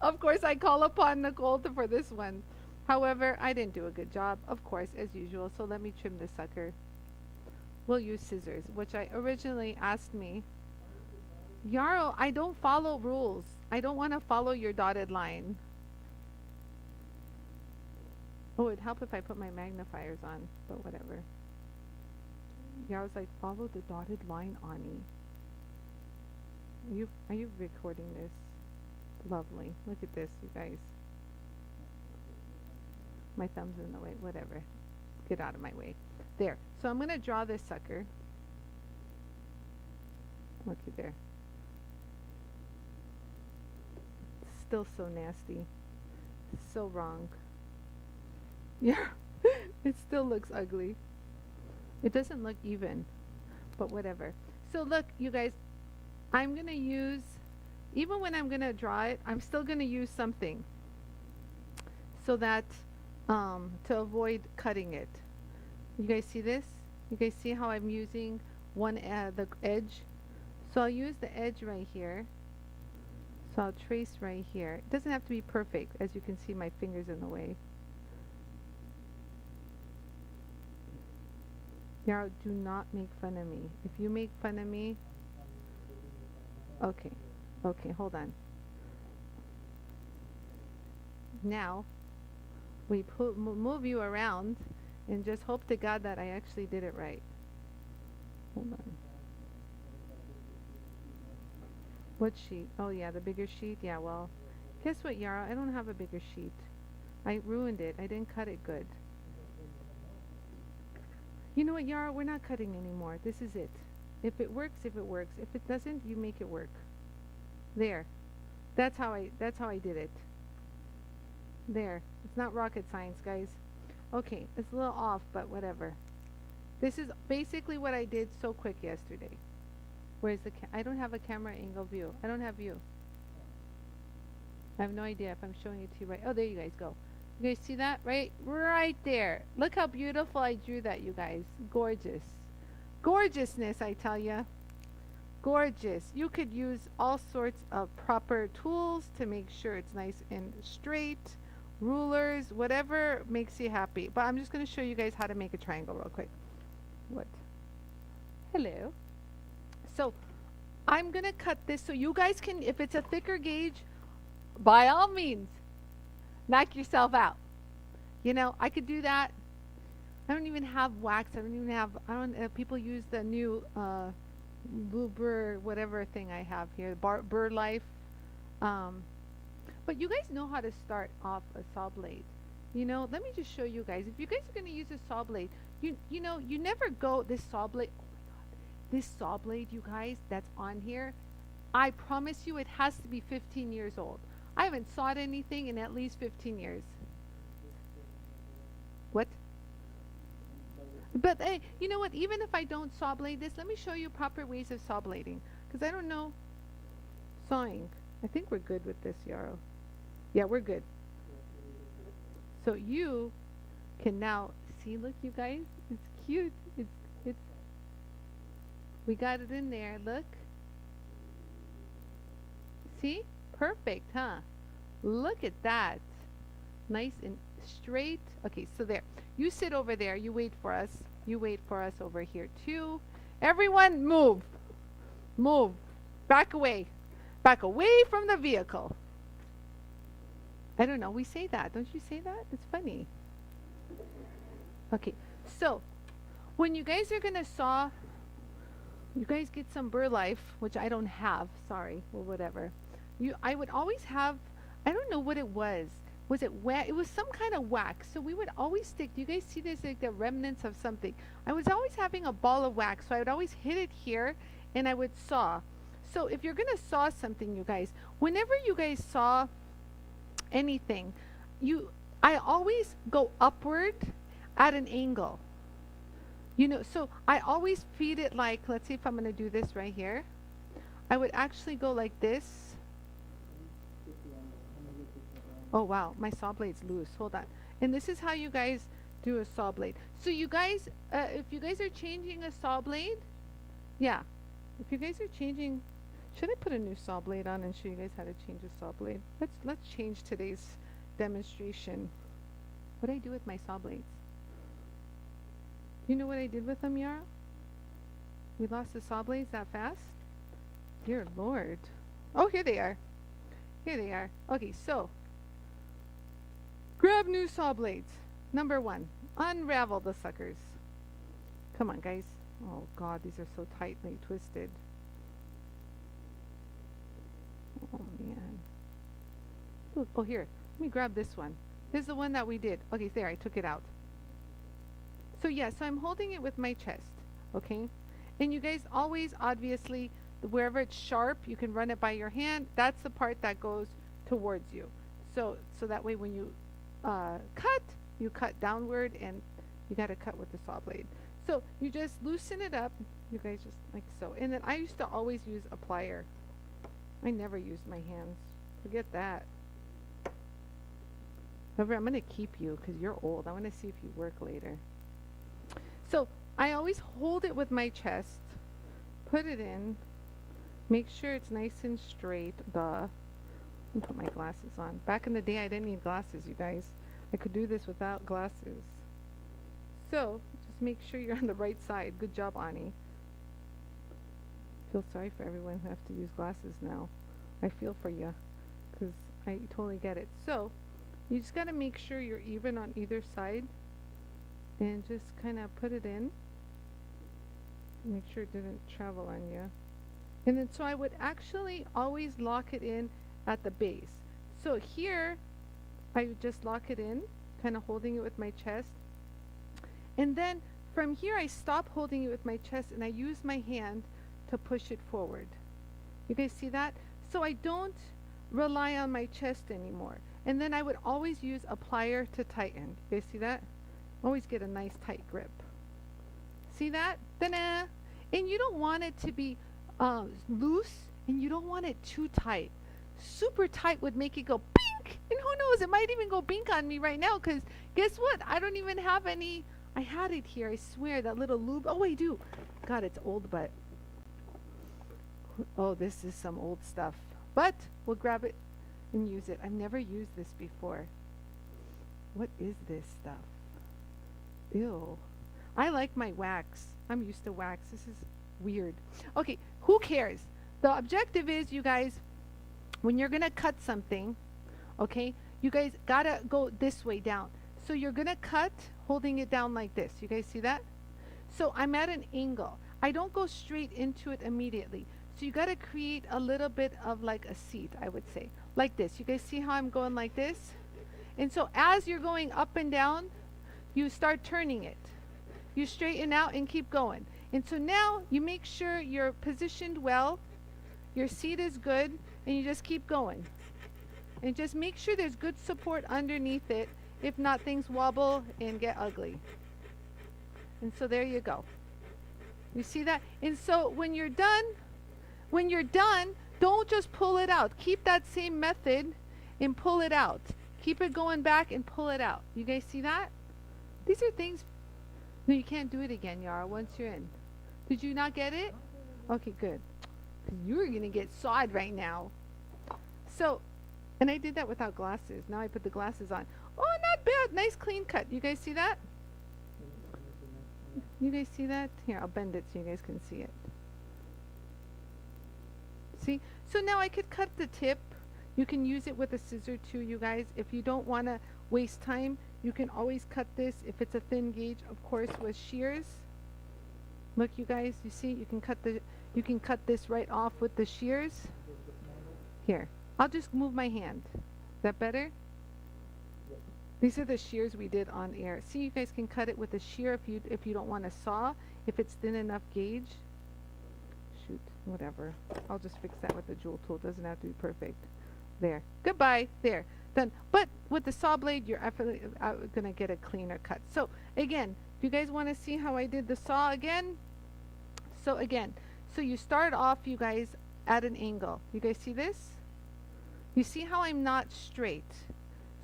Of course, I call upon Nicole for this one. However, I didn't do a good job, of course, as usual, so let me trim this sucker. We'll use scissors, which I originally asked me. Yarrow, I don't follow rules. I don't want to follow your dotted line. Oh, it'd help if I put my magnifiers on, but whatever. Yarrow's like, follow the dotted line, Anie. Are you recording this? Lovely. Look at this, you guys. My thumb's in the way. Whatever. Get out of my way. There. So I'm going to draw this sucker. Looky there. Still so nasty. So wrong. Yeah. It still looks ugly. It doesn't look even. But whatever. So look, you guys. I'm going to use, even when I'm going to draw it, I'm still going to use something. So that, to avoid cutting it. You guys see this? You guys see how I'm using the edge? So I'll use the edge right here. So I'll trace right here. It doesn't have to be perfect. As you can see, my finger's in the way. Yarrow, do not make fun of me. If you make fun of me... Okay. Okay, hold on. Now, we move you around and just hope to God that I actually did it right. Hold on. What sheet? Oh yeah, the bigger sheet? Yeah, well, guess what, Yara? I don't have a bigger sheet. I ruined it. I didn't cut it good. You know what, Yara? We're not cutting anymore. This is it. If it works, if it works. If it doesn't, you make it work. There. That's how I did it. There. It's not rocket science, guys. Okay, it's a little off, but whatever. This is basically what I did so quick yesterday. Where's the I don't have a camera angle view. I don't have view. I have no idea if I'm showing it to you right. Oh, there you guys go. You guys see that? Right there. Look how beautiful I drew that, you guys. Gorgeous. Gorgeousness, I tell ya. Gorgeous. You could use all sorts of proper tools to make sure it's nice and straight. Rulers, whatever makes you happy. But I'm just going to show you guys how to make a triangle real quick. What? Hello. So I'm going to cut this so you guys can, if it's a thicker gauge, by all means, knock yourself out. You know, I could do that. I don't even have wax. People use the new BURR, whatever thing I have here, BURR Life. But you guys know how to start off a saw blade. You know, let me just show you guys. If you guys are going to use a saw blade, you know, you never go, this saw blade, oh my God, this saw blade, you guys, that's on here, I promise you it has to be 15 years old. I haven't sawed anything in at least 15 years. What? But hey, you know what, even if I don't saw blade this, let me show you proper ways of saw blading. Because I don't know sawing. I think we're good with this, Yarrow. Yeah, we're good. So you can now see, look you guys, it's cute. It's we got it in there, look. See? Perfect, huh? Look at that. Nice and straight. Okay, so there. You sit over there. You wait for us. You wait for us over here too. Everyone move. Move. Back away. Back away from the vehicle. I don't know. We say that. Don't you say that? It's funny. Okay. So, when you guys are going to saw, you guys get some BURR Life, which I don't have. Sorry. Or whatever. I would always have, I don't know what it was. Was it wet? It was some kind of wax. So we would always stick, do you guys see this, like the remnants of something? I was always having a ball of wax. So I would always hit it here and I would saw. So if you're going to saw something, you guys, whenever you guys saw anything, I always go upward at an angle. You know, so I always feed it like, let's see if I'm going to do this right here. I would actually go like this. Oh wow, my saw blade's loose. Hold on. And this is how you guys do a saw blade. So you guys, if you guys are changing a saw blade, yeah. If you guys are changing, should I put a new saw blade on and show you guys how to change a saw blade? Let's change today's demonstration. What did I do with my saw blades? You know what I did with them, Yara? We lost the saw blades that fast? Dear Lord. Oh, here they are. Here they are. Okay, so grab new saw blades. Number 1, unravel the suckers. Come on, guys. Oh, God, these are so tightly twisted. Oh, man. Look, oh, here. Let me grab this one. This is the one that we did. Okay, there, I took it out. So, yeah, so I'm holding it with my chest, okay? And you guys always, obviously, wherever it's sharp, you can run it by your hand. That's the part that goes towards you. So that way when you cut, you cut downward and you got to cut with the saw blade. So you just loosen it up, you guys, just like so. And then I used to always use a plier. I never used my hands. Forget that. However, I'm going to keep you because you're old. I want to see if you work later. So I always hold it with my chest, put it in, make sure it's nice and straight. Duh. Put my glasses on. Back in the day, I didn't need glasses, you guys. I could do this without glasses. So, just make sure you're on the right side. Good job, Anie. Feel sorry for everyone who have to use glasses now. I feel for you, because I totally get it. So, you just got to make sure you're even on either side, and just kind of put it in. Make sure it didn't travel on you. And then, so I would actually always lock it in at the base. So here, I would just lock it in, kind of holding it with my chest. And then from here, I stop holding it with my chest and I use my hand to push it forward. You guys see that? So I don't rely on my chest anymore. And then I would always use a plier to tighten. You guys see that? Always get a nice tight grip. See that? Ta-da! And you don't want it to be loose and you don't want it too tight. super tight would make it go pink. And who knows, it might even go pink on me right now, because guess what? I don't even have any. I had it here, I swear, that little lube. Oh, I do. God, it's old, but oh, this is some old stuff. But we'll grab it and use it. I've never used this before. What is this stuff? Ew. I like my wax. I'm used to wax. This is weird. Okay, who cares? The objective is, you guys, when you're going to cut something, okay, you guys got to go this way down. So you're going to cut holding it down like this. You guys see that? So I'm at an angle. I don't go straight into it immediately. So you got to create a little bit of like a seat, I would say. Like this. You guys see how I'm going like this? And so as you're going up and down, you start turning it. You straighten out and keep going. And so now you make sure you're positioned well, your seat is good, and you just keep going. And just make sure there's good support underneath it. If not, things wobble and get ugly. And so there you go. You see that? And so when you're done, don't just pull it out. Keep that same method and pull it out. Keep it going back and pull it out. You guys see that? These are things. No, you can't do it again, Yara, once you're in. Did you not get it? Okay, good. You're going to get sawed right now. So, and I did that without glasses. Now I put the glasses on. Oh, not bad. Nice clean cut. You guys see that? You guys see that? Here, I'll bend it so you guys can see it. See? So now I could cut the tip. You can use it with a scissor too, you guys. If you don't want to waste time, you can always cut this, if it's a thin gauge, of course, with shears. Look, you guys, you see, you can cut this right off with the shears. Here, I'll just move my hand. Is that better? These are the shears we did on air. See, you guys can cut it with a shear if you don't want to saw, if it's thin enough gauge. Shoot, whatever. I'll just fix that with the jewel tool. It doesn't have to be perfect. There. Goodbye. There. Done. But with the saw blade, you're going to get a cleaner cut. So again, do you guys want to see how I did the saw again? So again, so you start off, you guys, at an angle. You guys see this? You see how I'm not straight?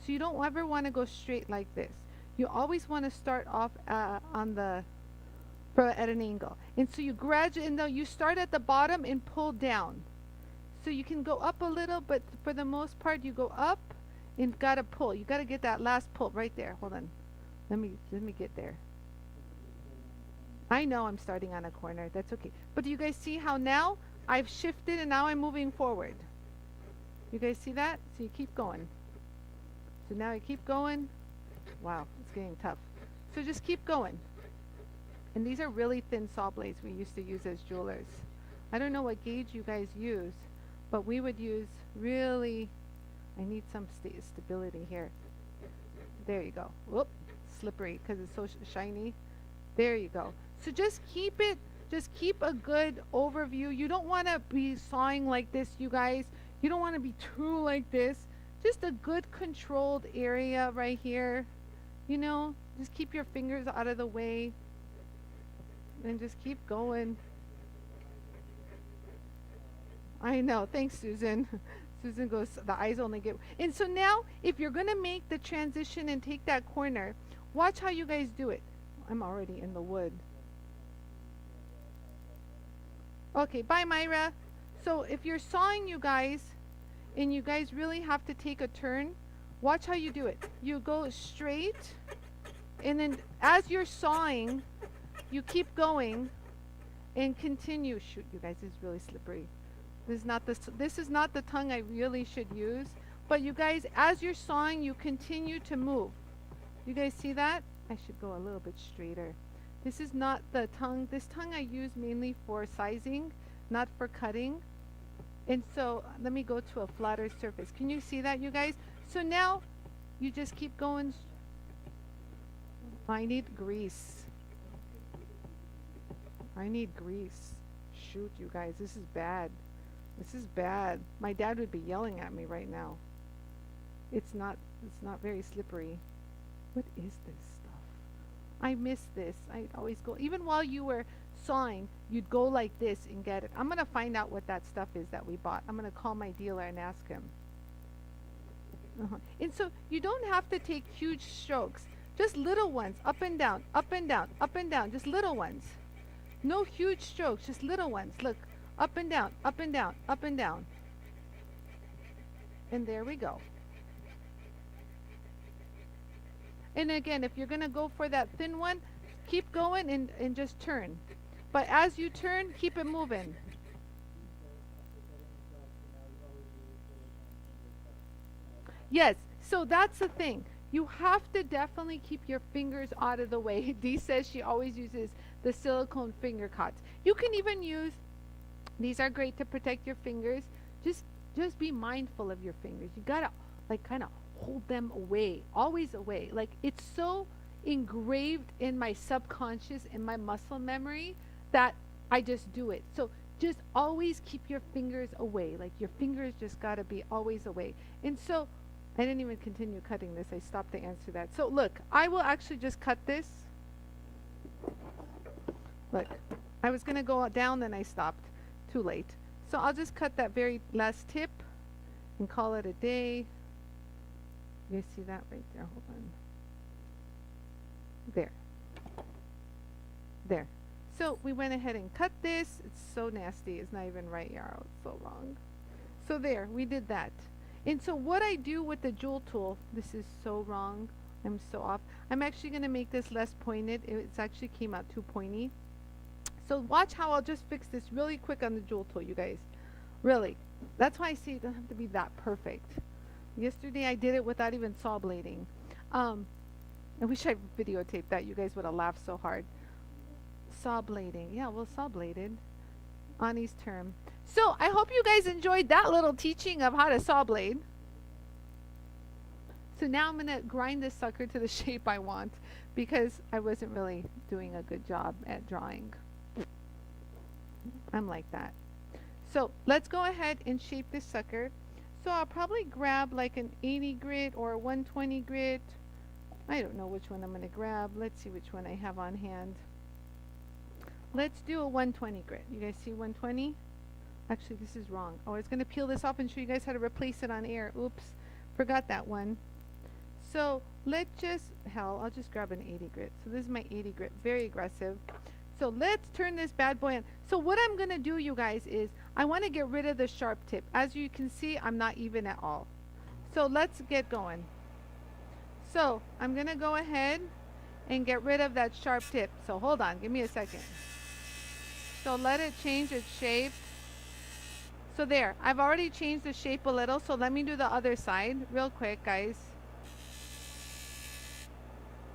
So you don't ever want to go straight like this. You always want to start off at an angle. And so you gradually, you start at the bottom and pull down. So you can go up a little, but for the most part, you go up and gotta pull. You gotta get that last pull right there. Hold on. Let me get there. I know I'm starting on a corner. That's okay. But do you guys see how now I've shifted and now I'm moving forward? You guys see that? So you keep going. So now you keep going. Wow, it's getting tough. So just keep going. And these are really thin saw blades we used to use as jewelers. I don't know what gauge you guys use, but we would use really, I need some stability here. There you go. Whoop, slippery because it's so shiny. There you go. So just keep a good overview. You don't want to be sawing like this, you guys. You don't want to be too like this. Just a good controlled area right here. You know, just keep your fingers out of the way. And just keep going. I know. Thanks, Susan. Susan goes, the eyes only get... And so now, if you're going to make the transition and take that corner, watch how you guys do it. I'm already in the wood. Okay, bye, Myra. So if you're sawing, you guys, and you guys really have to take a turn, watch how you do it. You go straight, and then as you're sawing, you keep going and continue. Shoot, you guys, this is really slippery. This is not the tongue I really should use. But you guys, as you're sawing, you continue to move. You guys see that? I should go a little bit straighter. This is not the tongue. This tongue I use mainly for sizing, not for cutting. And so let me go to a flatter surface. Can you see that, you guys? So now you just keep going. I need grease. I need grease. Shoot, you guys, this is bad. This is bad. My dad would be yelling at me right now. It's not very slippery. What is this stuff? I miss this. I always go, even while you were sawing, you'd go like this and get it. I'm going to find out what that stuff is that we bought. I'm going to call my dealer and ask him. And so you don't have to take huge strokes. Just little ones, up and down, up and down, up and down. Just little ones. No huge strokes, just little ones. Look, up and down, up and down, up and down. And there we go. And again, if you're going to go for that thin one, keep going and just turn. But as you turn, keep it moving. Yes, so that's the thing. You have to definitely keep your fingers out of the way. Dee says she always uses the silicone finger cots. You can even use, these are great to protect your fingers. Just be mindful of your fingers. You gotta like kind of hold them away, always away. Like it's so engraved in my subconscious, in my muscle memory, that I just do it. So just always keep your fingers away. Like your fingers just gotta be always away. And so I didn't even continue cutting this. I stopped to answer that. So look, I will actually just cut this. Look, I was gonna go down, then I stopped. Too late. So I'll just cut that very last tip and call it a day. You guys see that right there? Hold on. There. There. So we went ahead and cut this. It's so nasty. It's not even right, Yarrow. It's so wrong. So there, we did that. And so what I do with the jewel tool, this is so wrong. I'm so off. I'm actually going to make this less pointed. It's actually came out too pointy. So watch how I'll just fix this really quick on the jewel tool, you guys. Really. That's why I say it doesn't have to be that perfect. Yesterday I did it without even saw blading. I wish I videotaped that. You guys would have laughed so hard. Saw blading. Yeah, well, saw bladed. Anie's term. So I hope you guys enjoyed that little teaching of how to saw blade. So now I'm going to grind this sucker to the shape I want, because I wasn't really doing a good job at drawing. I'm like that. So let's go ahead and shape this sucker. So I'll probably grab like an 80 grit or a 120 grit. I don't know which one I'm going to grab. Let's see which one I have on hand. Let's do a 120 grit. You guys see 120? Actually, this is wrong. Oh, I was going to peel this off and show you guys how to replace it on air. Oops, forgot that one. So let's just, hell, I'll just grab an 80 grit. So this is my 80 grit, very aggressive. So let's turn this bad boy on. So what I'm going to do, you guys, is I want to get rid of the sharp tip. As you can see, I'm not even at all. So let's get going. So I'm going to go ahead and get rid of that sharp tip. So hold on, give me a second. So let it change its shape. So there, I've already changed the shape a little. So let me do the other side real quick, guys.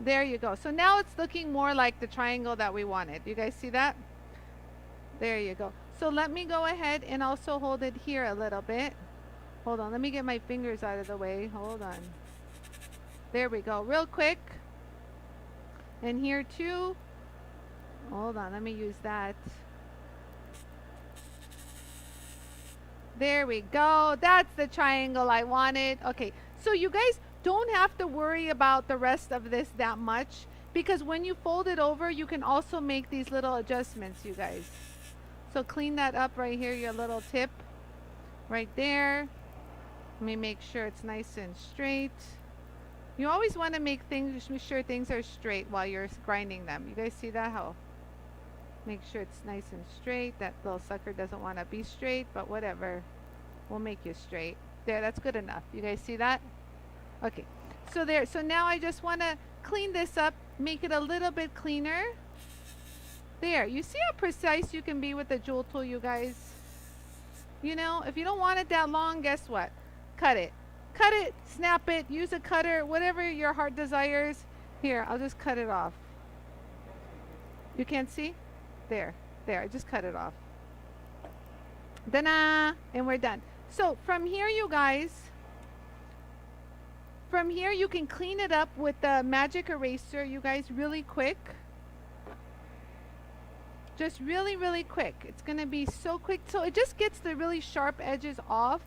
There you go. So now it's looking more like the triangle that we wanted. You guys see that? There you go. So let me go ahead and also hold it here a little bit. Hold on. Let me get my fingers out of the way. Hold on. There we go. Real quick. And here too. Hold on. Let me use that. There we go. That's the triangle I wanted. Okay. So you guys don't have to worry about the rest of this that much, because when you fold it over, you can also make these little adjustments, you guys. So clean that up right here, your little tip right there. Let me make sure it's nice and straight. You always want to make sure things are straight while you're grinding them. You guys see that? How? Make sure it's nice and straight. That little sucker doesn't want to be straight, but whatever. We'll make you straight. There, that's good enough. You guys see that? Okay, so there. So now I just want to clean this up, make it a little bit cleaner. There, you see how precise you can be with the jewel tool, you guys? You know, if you don't want it that long, guess what? Cut it. Cut it, snap it, use a cutter, whatever your heart desires. Here, I'll just cut it off. You can't see? There, there, I just cut it off. Ta-da! And we're done. So from here, you guys, from here you can clean it up with the magic eraser, you guys, really quick. Just really, really quick. It's going to be so quick. So it just gets the really sharp edges off.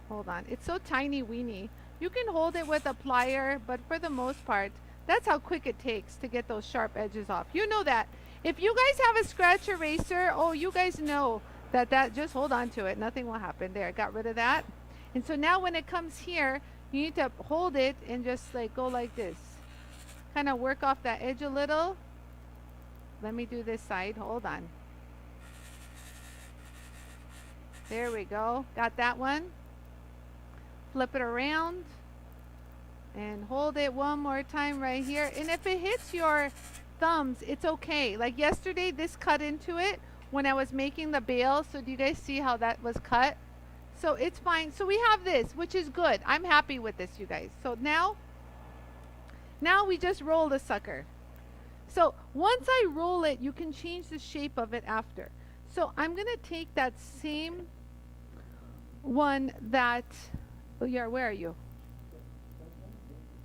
Hold on. It's so tiny weeny. You can hold it with a plier, but for the most part, That's how quick it takes to get those sharp edges off. You know that. If you guys have a scratch eraser, oh, you guys know that just hold on to it. Nothing will happen. There, I got rid of that. And so now when it comes here, you need to hold it and just like go like this. Kind of work off that edge a little. Let me do this side. Hold on. There we go. Got that one. Flip it around. And hold it one more time right here. And if it hits your thumbs, it's okay. Like yesterday, this cut into it when I was making the bail. So do you guys see how that was cut? So it's fine. So we have this, which is good. I'm happy with this, you guys. So now we just roll the sucker. So once I roll it, you can change the shape of it after. So I'm going to take that same one that, oh yeah, where are you?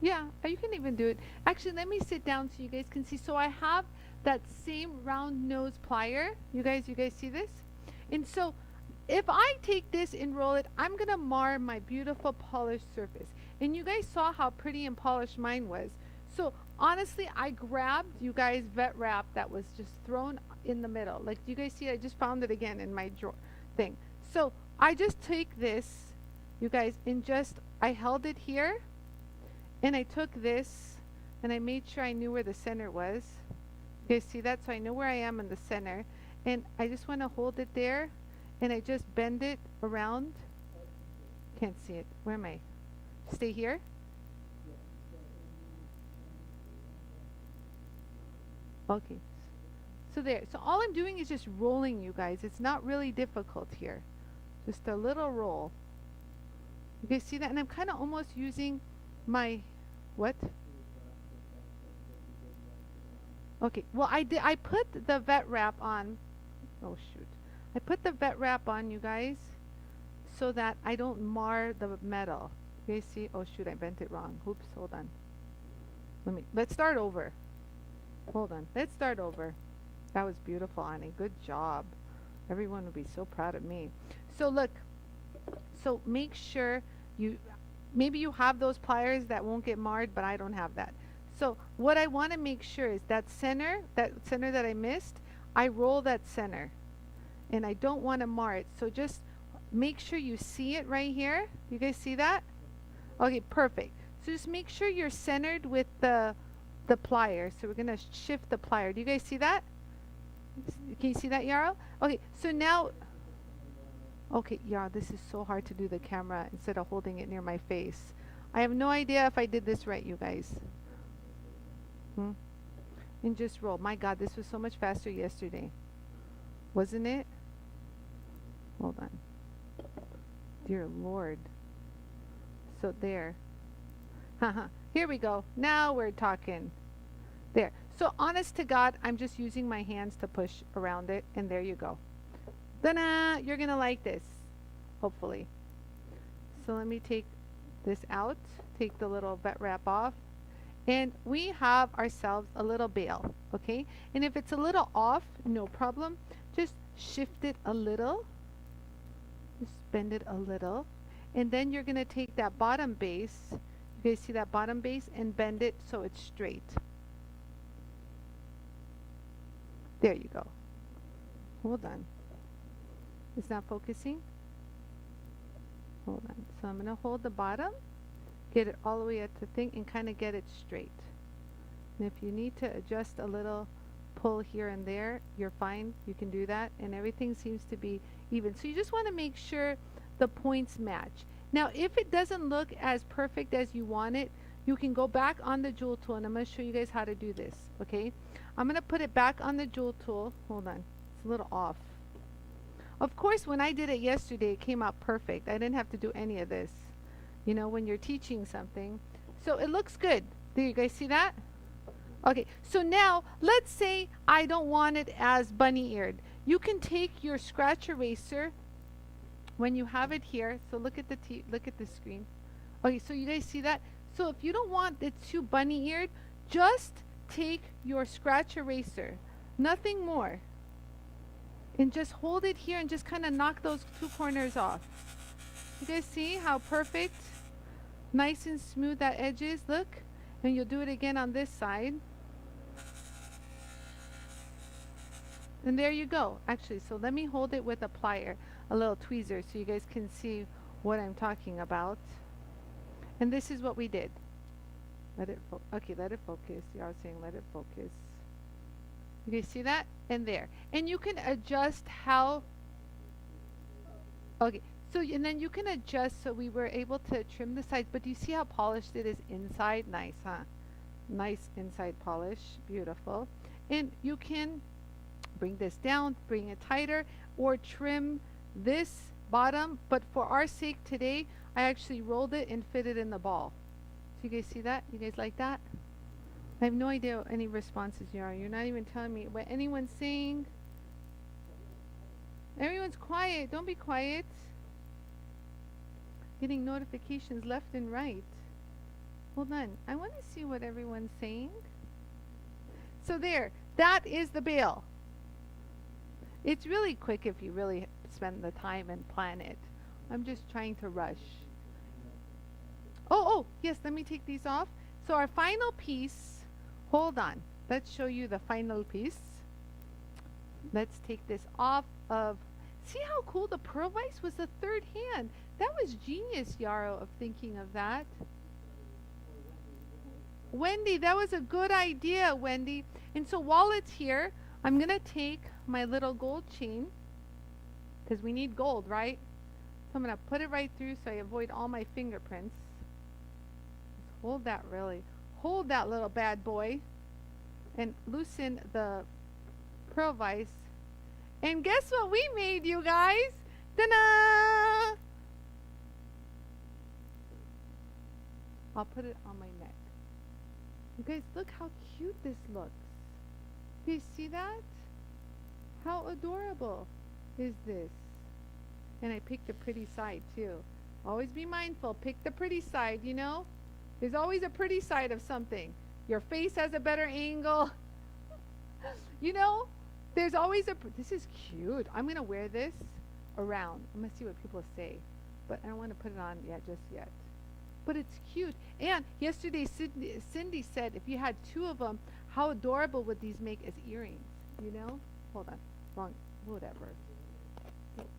Yeah, you can even do it. Actually, let me sit down so you guys can see. So I have that same round nose plier. You guys see this? And so if I take this and roll it, I'm going to mar my beautiful polished surface. And you guys saw how pretty and polished mine was. So honestly, I grabbed, you guys, vet wrap that was just thrown in the middle. Like, do you guys see? I just found it again in my drawer thing. So I just take this, you guys, and I held it here. And I took this and I made sure I knew where the center was. You guys see that? So I know where I am in the center. And I just want to hold it there. And I just bend it around. Can't see it. Where am I? Stay here. Okay. So there. So all I'm doing is just rolling, you guys. It's not really difficult here. Just a little roll. You guys see that? And I'm kind of almost using my, what? Okay, well I put the vet wrap on. Oh shoot. I put the vet wrap on, you guys, so that I don't mar the metal. You guys see? Oh shoot, I bent it wrong. Oops, hold on. Let's start over. Hold on. Let's start over. That was beautiful, Anie. Good job. Everyone would be so proud of me. So look. So make sure maybe you have those pliers that won't get marred, but I don't have that. So what I want to make sure is that center that I missed, I roll that center. And I don't want to mar it. So just make sure you see it right here. You guys see that? Okay, perfect. So just make sure you're centered with the plier. So we're going to shift the plier. Do you guys see that? Can you see that, Yarrow? Okay, so now, okay, Yarrow, this is so hard to do the camera instead of holding it near my face. I have no idea if I did this right, you guys. And just roll. My God, this was so much faster yesterday. Wasn't it? Hold on. Dear Lord. So there. Here we go. Now we're talking. There. So honest to God, I'm just using my hands to push around it. And there you go. Ta-da! You're going to like this. Hopefully. So let me take this out. Take the little vet wrap off. And we have ourselves a little bail. Okay? And if it's a little off, no problem. Just shift it a little. Just bend it a little. And then you're going to take that bottom base. You guys see that bottom base? And bend it so it's straight. There you go. Hold on. It's not focusing? Hold on. So I'm going to hold the bottom. Get it all the way at the thing and kind of get it straight. And if you need to adjust a little pull here and there, you're fine. You can do that. And everything seems to be even. So you just want to make sure the points match. Now, if it doesn't look as perfect as you want it, you can go back on the jewel tool, and I'm going to show you guys how to do this. Okay? I'm going to put it back on the jewel tool. Hold on. It's a little off. Of course, when I did it yesterday, it came out perfect. I didn't have to do any of this. You know, when you're teaching something. So it looks good. Do you guys see that? Okay, so now let's say I don't want it as bunny-eared. You can take your scratch eraser when you have it here. So look at the screen. Okay, so you guys see that? So if you don't want it too bunny-eared, just take your scratch eraser, nothing more, and just hold it here and just kind of knock those two corners off. You guys see how perfect, nice and smooth that edge is? Look. And you'll do it again on this side. And there you go. Actually, so let me hold it with a plier, a little tweezer, so you guys can see what I'm talking about. And this is what we did. Let it okay, let it focus. Y'all saying let it focus. You guys see that? And there. And you can adjust how. Okay. So, and then you can adjust so we were able to trim the sides. But do you see how polished it is inside? Nice, huh? Nice inside polish. Beautiful. And you can bring this down, bring it tighter, or trim this bottom. But for our sake today, I actually rolled it and fit it in the ball. So you guys see that? You guys like that? I have no idea any responses you are. You're not even telling me what anyone's saying. Everyone's quiet. Don't be quiet. Getting notifications left and right. Hold on. I want to see what everyone's saying. So there. That is the bail. It's really quick if you really spend the time and plan it. I'm just trying to rush. Oh, yes, let me take these off. So our final piece, hold on. Let's show you the final piece. Let's take this off of, see how cool the PRO-VISE was the third hand. That was genius, Yarrow, of thinking of that. Wendy, that was a good idea, Wendy. And so while it's here, I'm going to take my little gold chain, because we need gold, right? So I'm going to put it right through so I avoid all my fingerprints. Just hold that really. Hold that little bad boy. And loosen the PRO-VISE. And guess what we made, you guys? Ta-da! I'll put it on my neck. You guys, look how cute this looks. Do you see that? How adorable is this? And I picked a pretty side too. Always be mindful. Pick the pretty side, you know? There's always a pretty side of something. Your face has a better angle. You know? There's always a... This is cute. I'm going to wear this around. I'm going to see what people say. But I don't want to put it on just yet. But it's cute. And yesterday Cindy said if you had two of them, how adorable would these make as earrings? You know? Hold on. Wrong. Whatever.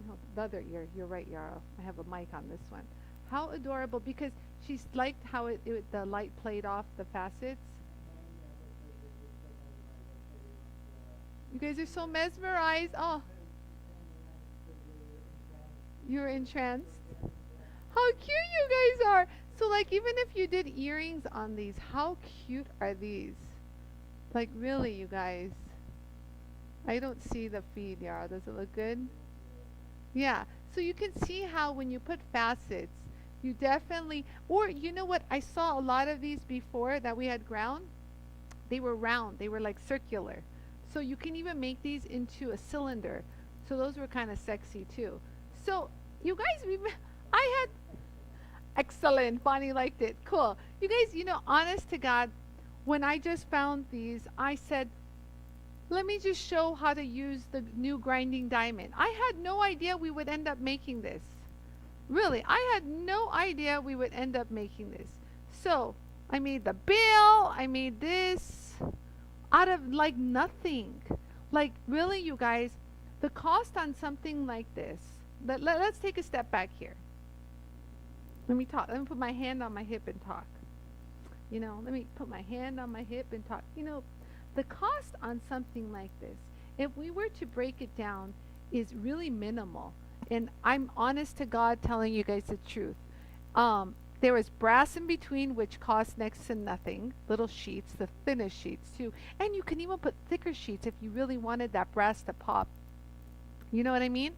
No, the other ear. You're right, Yarrow. I have a mic on this one. How adorable. Because she's liked how the light played off the facets. You guys are so mesmerized. Oh. You're entranced. How cute you guys are. So like even if you did earrings on these, how cute are these? Like really, you guys. I don't see the feed, Yara. Does it look good? Yeah. So you can see how when you put facets, you definitely, or you know what? I saw a lot of these before that we had ground. They were round. They were like circular. So you can even make these into a cylinder. So those were kind of sexy too. So you guys, I had, excellent. Bonnie liked it. Cool. You guys, you know, honest to God, when I just found these, I said, let me just show how to use the new grinding diamond. I had no idea we would end up making this. Really, I had no idea we would end up making this. So I made the bill. I made this out of like nothing. Like really, you guys, the cost on something like this. Let's take a step back here. Let me talk. Let me put my hand on my hip and talk. You know, let me put my hand on my hip and talk. You know, the cost on something like this, if we were to break it down, is really minimal. And I'm honest to God telling you guys the truth. There was brass in between, which cost next to nothing. Little sheets, the thinnest sheets too. And you can even put thicker sheets if you really wanted that brass to pop. You know what I mean?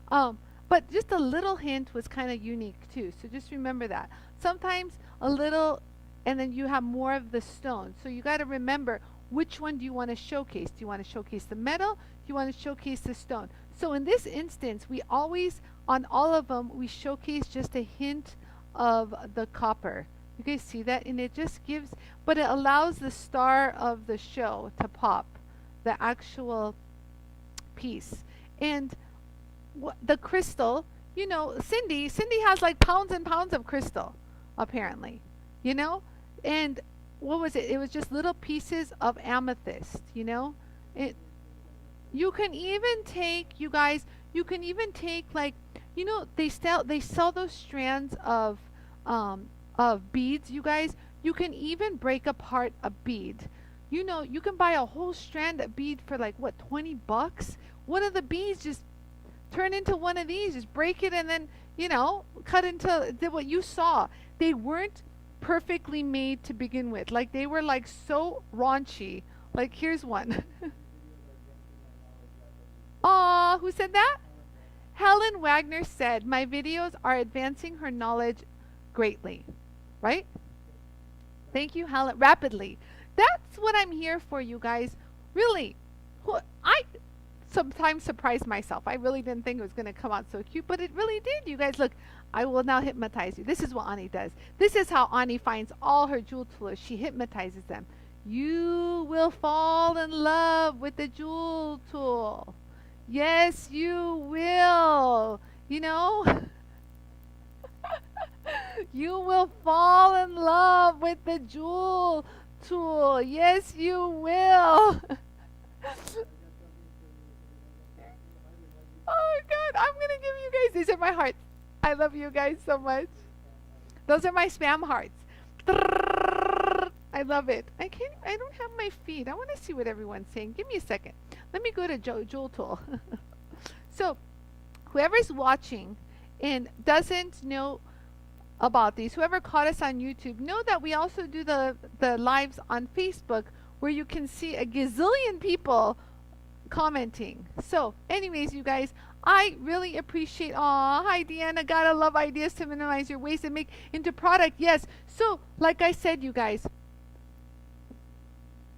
But just a little hint was kind of unique too. So just remember that. Sometimes a little, and then you have more of the stone. So you got to remember, which one do you want to showcase? Do you want to showcase the metal? Do you want to showcase the stone? So in this instance, we always, on all of them, we showcase just a hint of the copper. You guys see that? And it just gives, but it allows the star of the show to pop, the actual piece. And the crystal, you know, Cindy has like pounds and pounds of crystal, apparently, you know? And what was it? It was just little pieces of amethyst, you know? It, you can even take, you guys, you can even take like, you know, they sell those strands of beads, you guys. You can even break apart a bead. You know, you can buy a whole strand of bead for like what, 20 bucks? One of the beads just turn into one of these, just break it and then, you know, cut into what you saw. They weren't perfectly made to begin with. Like they were like so raunchy. Like here's one. Aw, who said that? Helen Wagner said, my videos are advancing her knowledge greatly. Right? Thank you, Helen. Rapidly. That's what I'm here for, you guys. Really. I sometimes surprise myself. I really didn't think it was going to come out so cute, but it really did. You guys, look. I will now hypnotize you. This is what Anie does. This is how Anie finds all her jewel toolers. She hypnotizes them. You will fall in love with the jewel tool. Yes, you will. You know? You will fall in love with the jewel tool. Yes, you will. Oh God, I'm gonna give you guys, these are my hearts. I love you guys so much. Those are my spam hearts. I love it. I don't have my feed. I want to see what everyone's saying. Give me a second. Let me go to Jewel Tool. So whoever's watching and doesn't know about these, whoever caught us on YouTube, know that we also do the lives on Facebook where you can see a gazillion people commenting. So anyways, you guys, I really appreciate, aw, hi Deanna, gotta love ideas to minimize your waste and make into product. Yes, so like I said, you guys,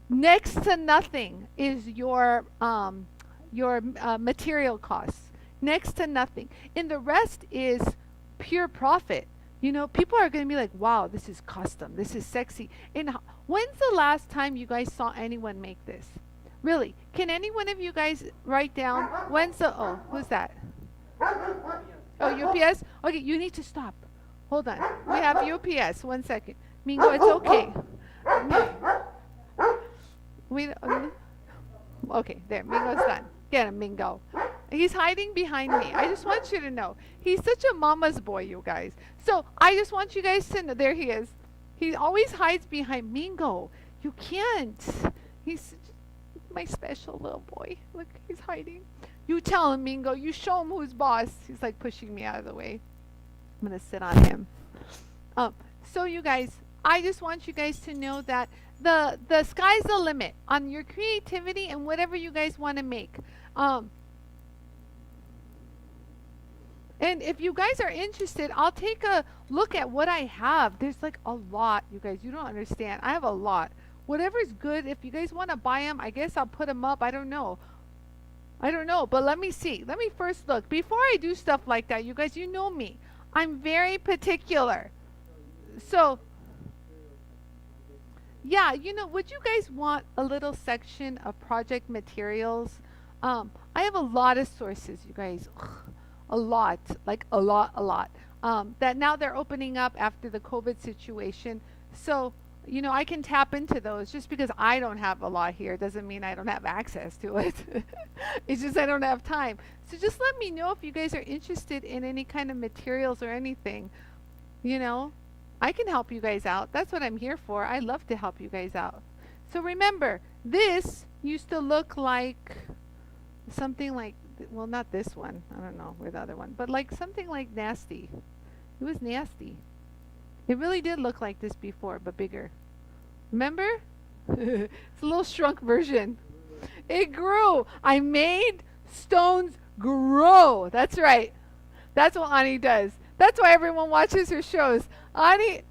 next to nothing is your material costs. Next to nothing. And the rest is pure profit. You know, people are going to be like, wow, this is custom. This is sexy. And when's the last time you guys saw anyone make this? Really? Can any one of you guys write down when's the, oh, who's that? Oh, UPS? Okay, you need to stop. Hold on. We have UPS. 1 second. Mingo, it's okay. Okay, there. Mingo's done. Get him, Mingo. He's hiding behind me. I just want you to know. He's such a mama's boy, you guys. So I just want you guys to know. There he is. He always hides behind Mingo. You can't. He's my special little boy. Look, he's hiding. You tell him, Mingo. You show him who's boss. He's like pushing me out of the way. I'm going to sit on him. So you guys, I just want you guys to know that the sky's the limit on your creativity and whatever you guys want to make. And if you guys are interested, I'll take a look at what I have. There's like a lot, you guys. You don't understand. I have a lot. Whatever's good, if you guys want to buy them, I guess I'll put them up. I don't know. But let me see. Let me first look. Before I do stuff like that, you guys, you know me. I'm very particular. So, yeah, you know, would you guys want a little section of project materials? I have a lot of sources, you guys. A lot, like a lot. That now they're opening up after the COVID situation. So, you know, I can tap into those. Just because I don't have a lot here doesn't mean I don't have access to it. It's just I don't have time. So just let me know if you guys are interested in any kind of materials or anything. You know, I can help you guys out. That's what I'm here for. I love to help you guys out. So remember, this used to look like something like, well, not this one. I don't know where the other one, but like something like nasty. It was nasty. It really did look like this before, but bigger. Remember? It's a little shrunk version. It grew. I made stones grow. That's right. That's what Anie does. That's why everyone watches her shows. Anie.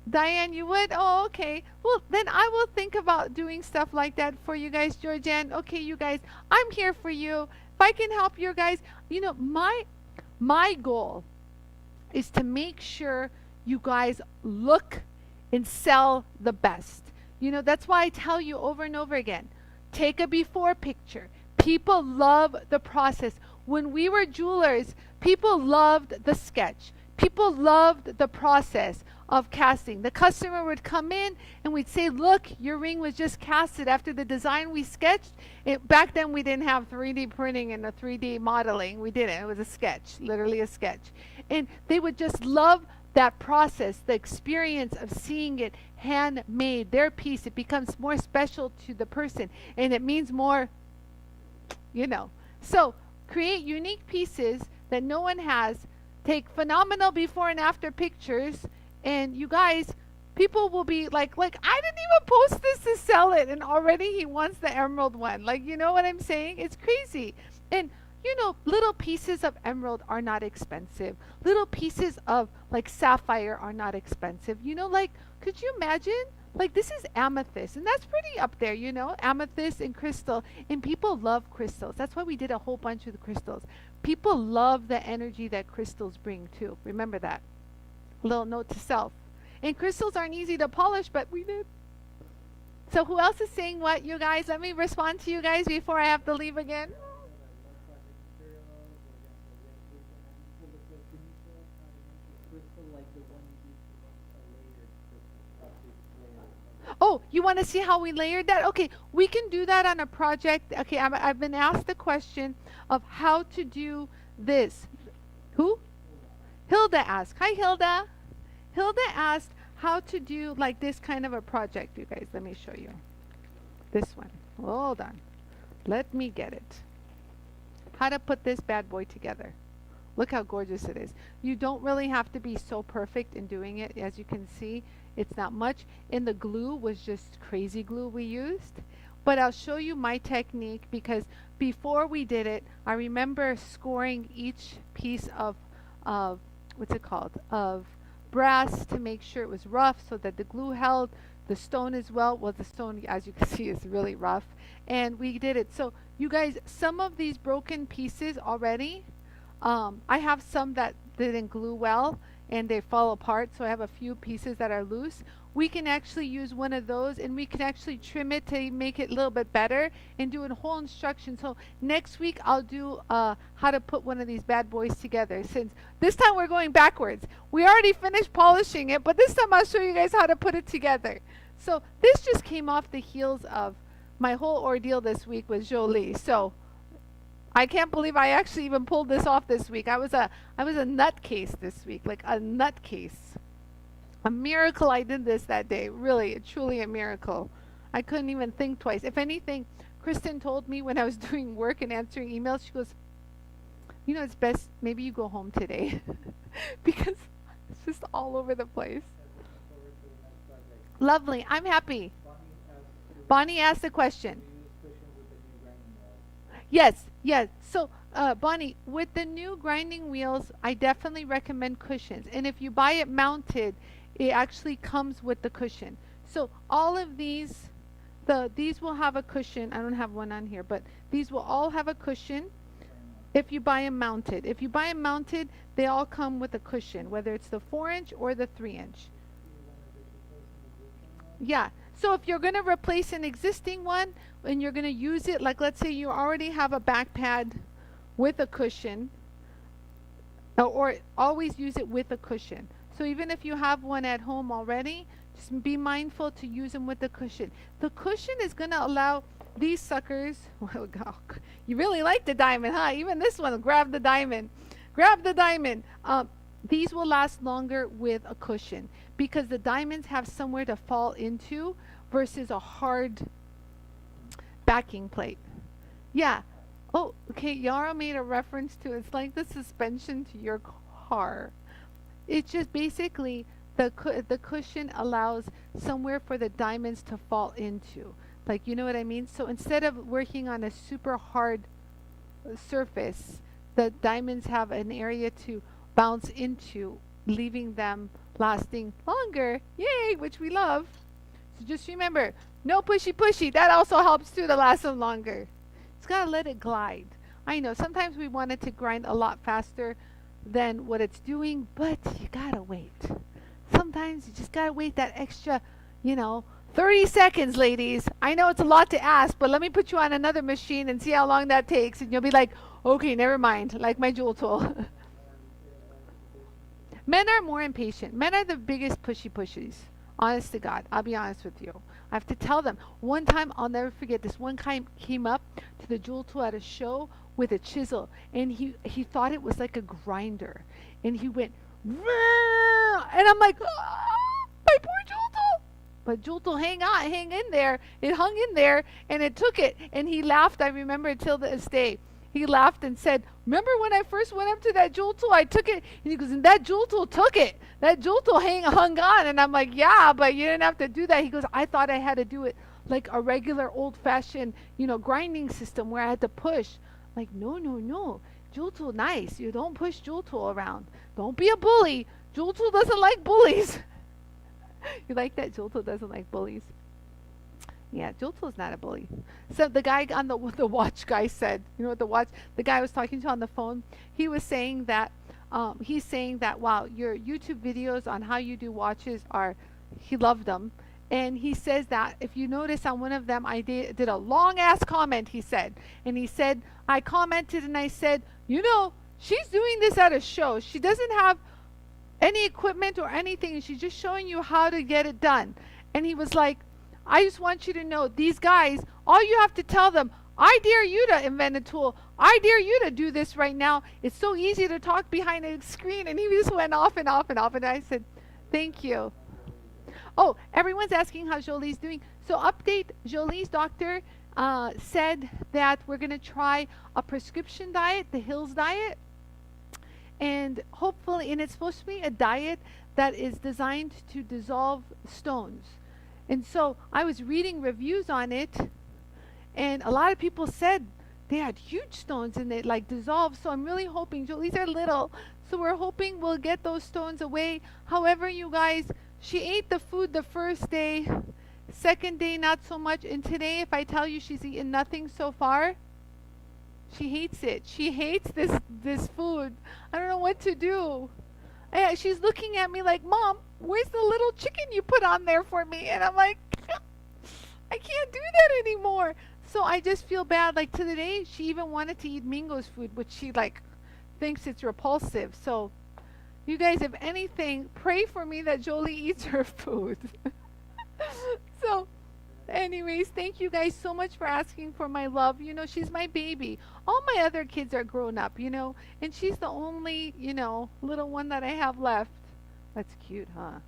Diane, you would? Oh, okay. Well, then I will think about doing stuff like that for you guys, Georgianne. Okay, you guys, I'm here for you. If I can help you guys, you know, my goal is to make sure you guys look and sell the best. You know, that's why I tell you over and over again, take a before picture. People love the process. When we were jewelers, people loved the sketch. People loved the process. of casting. The customer would come in and we'd say, look, your ring was just casted after the design we sketched. Back then we didn't have 3D printing and a 3D modeling. We didn't. It was a sketch, literally a sketch. And they would just love that process, the experience of seeing it handmade, their piece. It becomes more special to the person and it means more, you know. So create unique pieces that no one has. Take phenomenal before and after pictures, and you guys, people will be like, I didn't even post this to sell it, and already he wants the emerald one. Like, you know what I'm saying? It's crazy. And you know, little pieces of emerald are not expensive. Little pieces of like sapphire are not expensive. You know, like, could you imagine? Like, this is amethyst, and that's pretty up there, you know, amethyst and crystal. And people love crystals. That's why we did a whole bunch of the crystals. People love the energy that crystals bring too. Remember that. A little note to self. And crystals aren't easy to polish, but we did. So who else is saying what, you guys? Let me respond to you guys before I have to leave again. Oh, you want to see how we layered that? Okay, we can do that on a project. Okay, I've been asked the question of how to do this. Who? Hilda asked. Hi, Hilda. Hilda asked how to do like this kind of a project, you guys. Let me show you. This one. Hold on. Let me get it. How to put this bad boy together. Look how gorgeous it is. You don't really have to be so perfect in doing it. As you can see, it's not much. And the glue was just crazy glue we used. But I'll show you my technique, because before we did it, I remember scoring each piece of what's it called? Of brass to make sure it was rough so that the glue held. The stone as well. Well, the stone, as you can see, is really rough. And we did it. So you guys, some of these broken pieces already, I have some that didn't glue well and they fall apart, so I have a few pieces that are loose. We can actually use one of those and we can actually trim it to make it a little bit better and do a whole instruction. So next week I'll do how to put one of these bad boys together, since this time we're going backwards. We already finished polishing it, but this time I'll show you guys how to put it together. So this just came off the heels of my whole ordeal this week with Jolie. So I can't believe I actually even pulled this off this week. I was a nutcase this week, like a nutcase. A miracle I did this that day. Really, truly a miracle. I couldn't even think twice. If anything, Kristen told me when I was doing work and answering emails, she goes, you know, it's best maybe you go home today because it's just all over the place. Lovely. I'm happy. Bonnie asked a question. Yes, yes. So, Bonnie, with the new grinding wheels, I definitely recommend cushions. And if you buy it mounted, it actually comes with the cushion. So all of these, these will have a cushion. I don't have one on here, but these will all have a cushion if you buy them mounted. If you buy them mounted, they all come with a cushion, whether it's the 4-inch or the 3-inch. Yeah. So if you're going to replace an existing one and you're going to use it, like let's say you already have a back pad with a cushion, or always use it with a cushion. So even if you have one at home already, just be mindful to use them with the cushion. The cushion is going to allow these suckers, well, you really like the diamond, huh? Even this one, grab the diamond. Grab the diamond. These will last longer with a cushion because the diamonds have somewhere to fall into versus a hard backing plate. Yeah. Oh, okay. Yara made a reference to it's like the suspension to your car. It's just basically the cushion allows somewhere for the diamonds to fall into. Like, you know what I mean? So instead of working on a super hard surface, the diamonds have an area to bounce into, leaving them lasting longer. Yay, which we love. So just remember, no pushy. That also helps too to last them longer. Just gotta let it glide. I know sometimes we want it to grind a lot faster than what it's doing, but you gotta wait. Sometimes you just gotta wait that extra, 30 seconds, ladies. I know it's a lot to ask, but let me put you on another machine and see how long that takes, and you'll be like, okay, never mind, like my JOOL tool. Men are more impatient. Men are the biggest pushies. Honest to God. I'll be honest with you. I have to tell them. One time, I'll never forget this. One guy came up to the JOOLTOOL at a show with a chisel. And he thought it was like a grinder. And he went, "Rrrr!" And I'm like, "Ah, my poor JOOLTOOL." But JOOLTOOL, hang in there. It hung in there and it took it. And he laughed. I remember it till this day. He laughed and said, "Remember when I first went up to that JOOLTOOL, I took it." And he goes, "And that JOOLTOOL took it. That JOOLTOOL hung on." And I'm like, "Yeah, but you didn't have to do that." He goes, "I thought I had to do it like a regular old-fashioned, grinding system where I had to push." Like, no. JOOLTOOL nice. You don't push JOOLTOOL around. Don't be a bully. JOOLTOOL doesn't like bullies. You like that? JOOLTOOL doesn't like bullies. Yeah, JOOLTOOL's not a bully. So the guy on the watch guy said, you know what the guy I was talking to on the phone, he was saying that, wow, your YouTube videos on how you do watches he loved them. And he says that if you notice on one of them, I did a long ass comment, he said. And he said, I commented and I said, she's doing this at a show. She doesn't have any equipment or anything. And she's just showing you how to get it done. And he was like, I just want you to know, these guys, all you have to tell them, I dare you to invent a tool. I dare you to do this right now. It's so easy to talk behind a screen. And he just went off and off and off. And I said, thank you. Oh, everyone's asking how Jolie's doing. So update, Jolie's doctor said that we're going to try a prescription diet, the Hills diet. And hopefully, and it's supposed to be a diet that is designed to dissolve stones. And so I was reading reviews on it, and a lot of people said they had huge stones and they like dissolved. So I'm really hoping, Jolie's are little, so we're hoping we'll get those stones away. However, you guys, she ate the food the first day, second day not so much, and today if I tell you she's eaten nothing so far, she hates it. She hates this food. I don't know what to do. Yeah, she's looking at me like, Mom, where's the little chicken you put on there for me? And I'm like, I can't do that anymore. So I just feel bad. Like today, she even wanted to eat Mingo's food, which she like thinks it's repulsive. So you guys, if anything, pray for me that Jolie eats her food. So anyways, thank you guys so much for asking for my love. She's my baby. All my other kids are grown up, and she's the only, little one that I have left. That's cute, huh?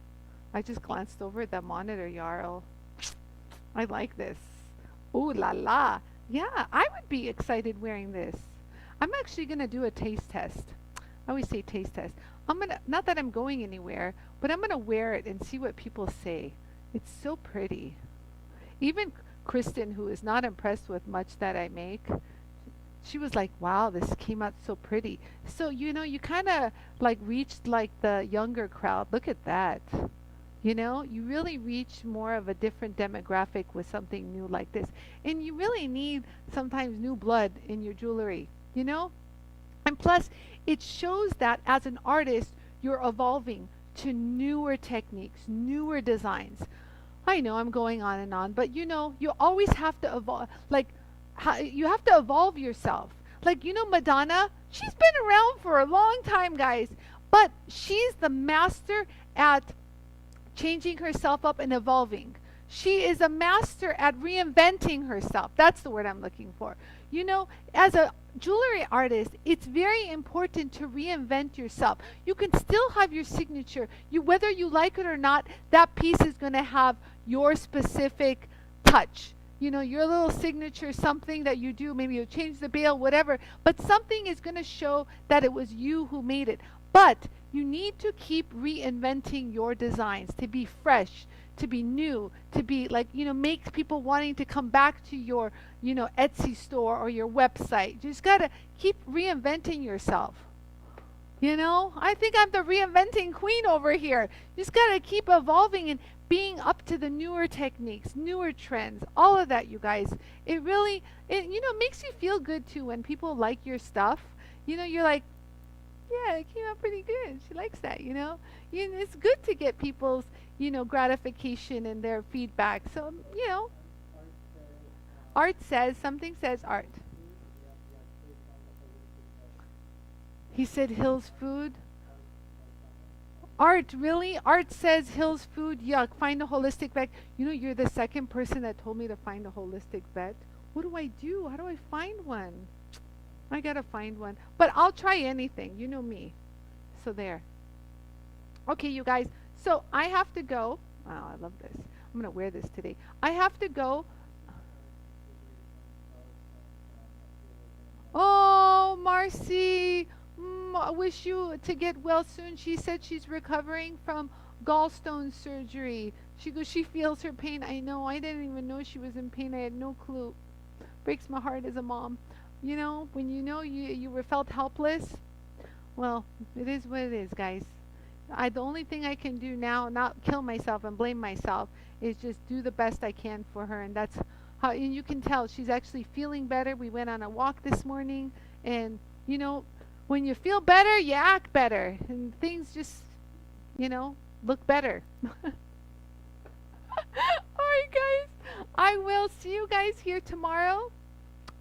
I just glanced over the monitor, Yarl. I like this. Ooh la la. Yeah, I would be excited wearing this. I'm actually going to do a taste test. I always say taste test. Not that I'm going anywhere, but I'm going to wear it and see what people say. It's so pretty. Even Kristen, who is not impressed with much that I make, she was like, wow, this came out so pretty. So, you kind of like reached like the younger crowd. Look at that. You really reach more of a different demographic with something new like this. And you really need sometimes new blood in your jewelry, And plus, it shows that as an artist, you're evolving to newer techniques, newer designs. I know I'm going on and on, but you always have to evolve. Like, you have to evolve yourself. Like, Madonna, she's been around for a long time, guys, but she's the master at changing herself up and evolving. She is a master at reinventing herself. That's the word I'm looking for. As a jewelry artist, it's very important to reinvent yourself. You can still have your signature. Whether you like it or not, that piece is going to have your specific touch. Your little signature, something that you do. Maybe you change the bail, whatever. But something is going to show that it was you who made it. But you need to keep reinventing your designs to be fresh, to be new, to be like, make people wanting to come back to your, Etsy store or your website. You just got to keep reinventing yourself. I think I'm the reinventing queen over here. You just got to keep evolving and being up to the newer techniques, newer trends, all of that, you guys. It really, makes you feel good too when people like your stuff. You're like, yeah, it came out pretty good. She likes that, It's good to get people's, gratification and their feedback. So, art says, something says art. He said Hill's food. Art, really? Art says Hill's Food, yuck. Find a holistic vet. You know, you're the second person that told me to find a holistic vet. What do I do? How do I find one? I gotta find one. But I'll try anything. You know me. So there. Okay, you guys. So I have to go. Wow, I love this. I'm gonna wear this today. I have to go. Oh, Marcy. I wish you to get well soon. She said she's recovering from gallstone surgery. She goes, she feels her pain. I know. I didn't even know she was in pain. I had no clue. Breaks my heart as a mom. You know, when you know you were felt helpless, well, it is what it is, guys. The only thing I can do now, not kill myself and blame myself, is just do the best I can for her. And that's how, and you can tell she's actually feeling better. We went on a walk this morning, and, you know, when you feel better, you act better. And things just, you know, look better. All right, guys. I will see you guys here tomorrow.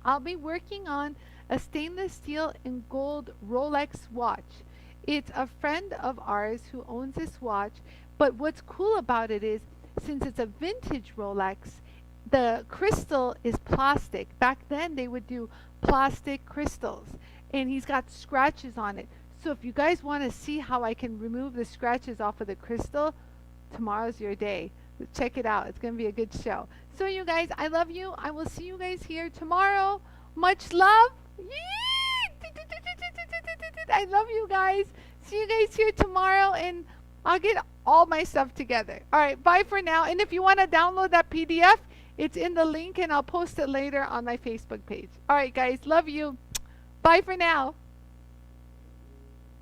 I'll be working on a stainless steel and gold Rolex watch. It's a friend of ours who owns this watch, but what's cool about it is, since it's a vintage Rolex, the crystal is plastic. Back then they would do plastic crystals, and he's got scratches on it. So if you guys want to see how I can remove the scratches off of the crystal, tomorrow's your day. Check it out. It's going to be a good show. So you guys, I love you. I will see you guys here tomorrow. Much love. I love you guys. See you guys here tomorrow, and I'll get all my stuff together. All right, bye for now. And if you want to download that PDF, it's in the link, and I'll post it later on my Facebook page. All right, guys, love you. Bye for now.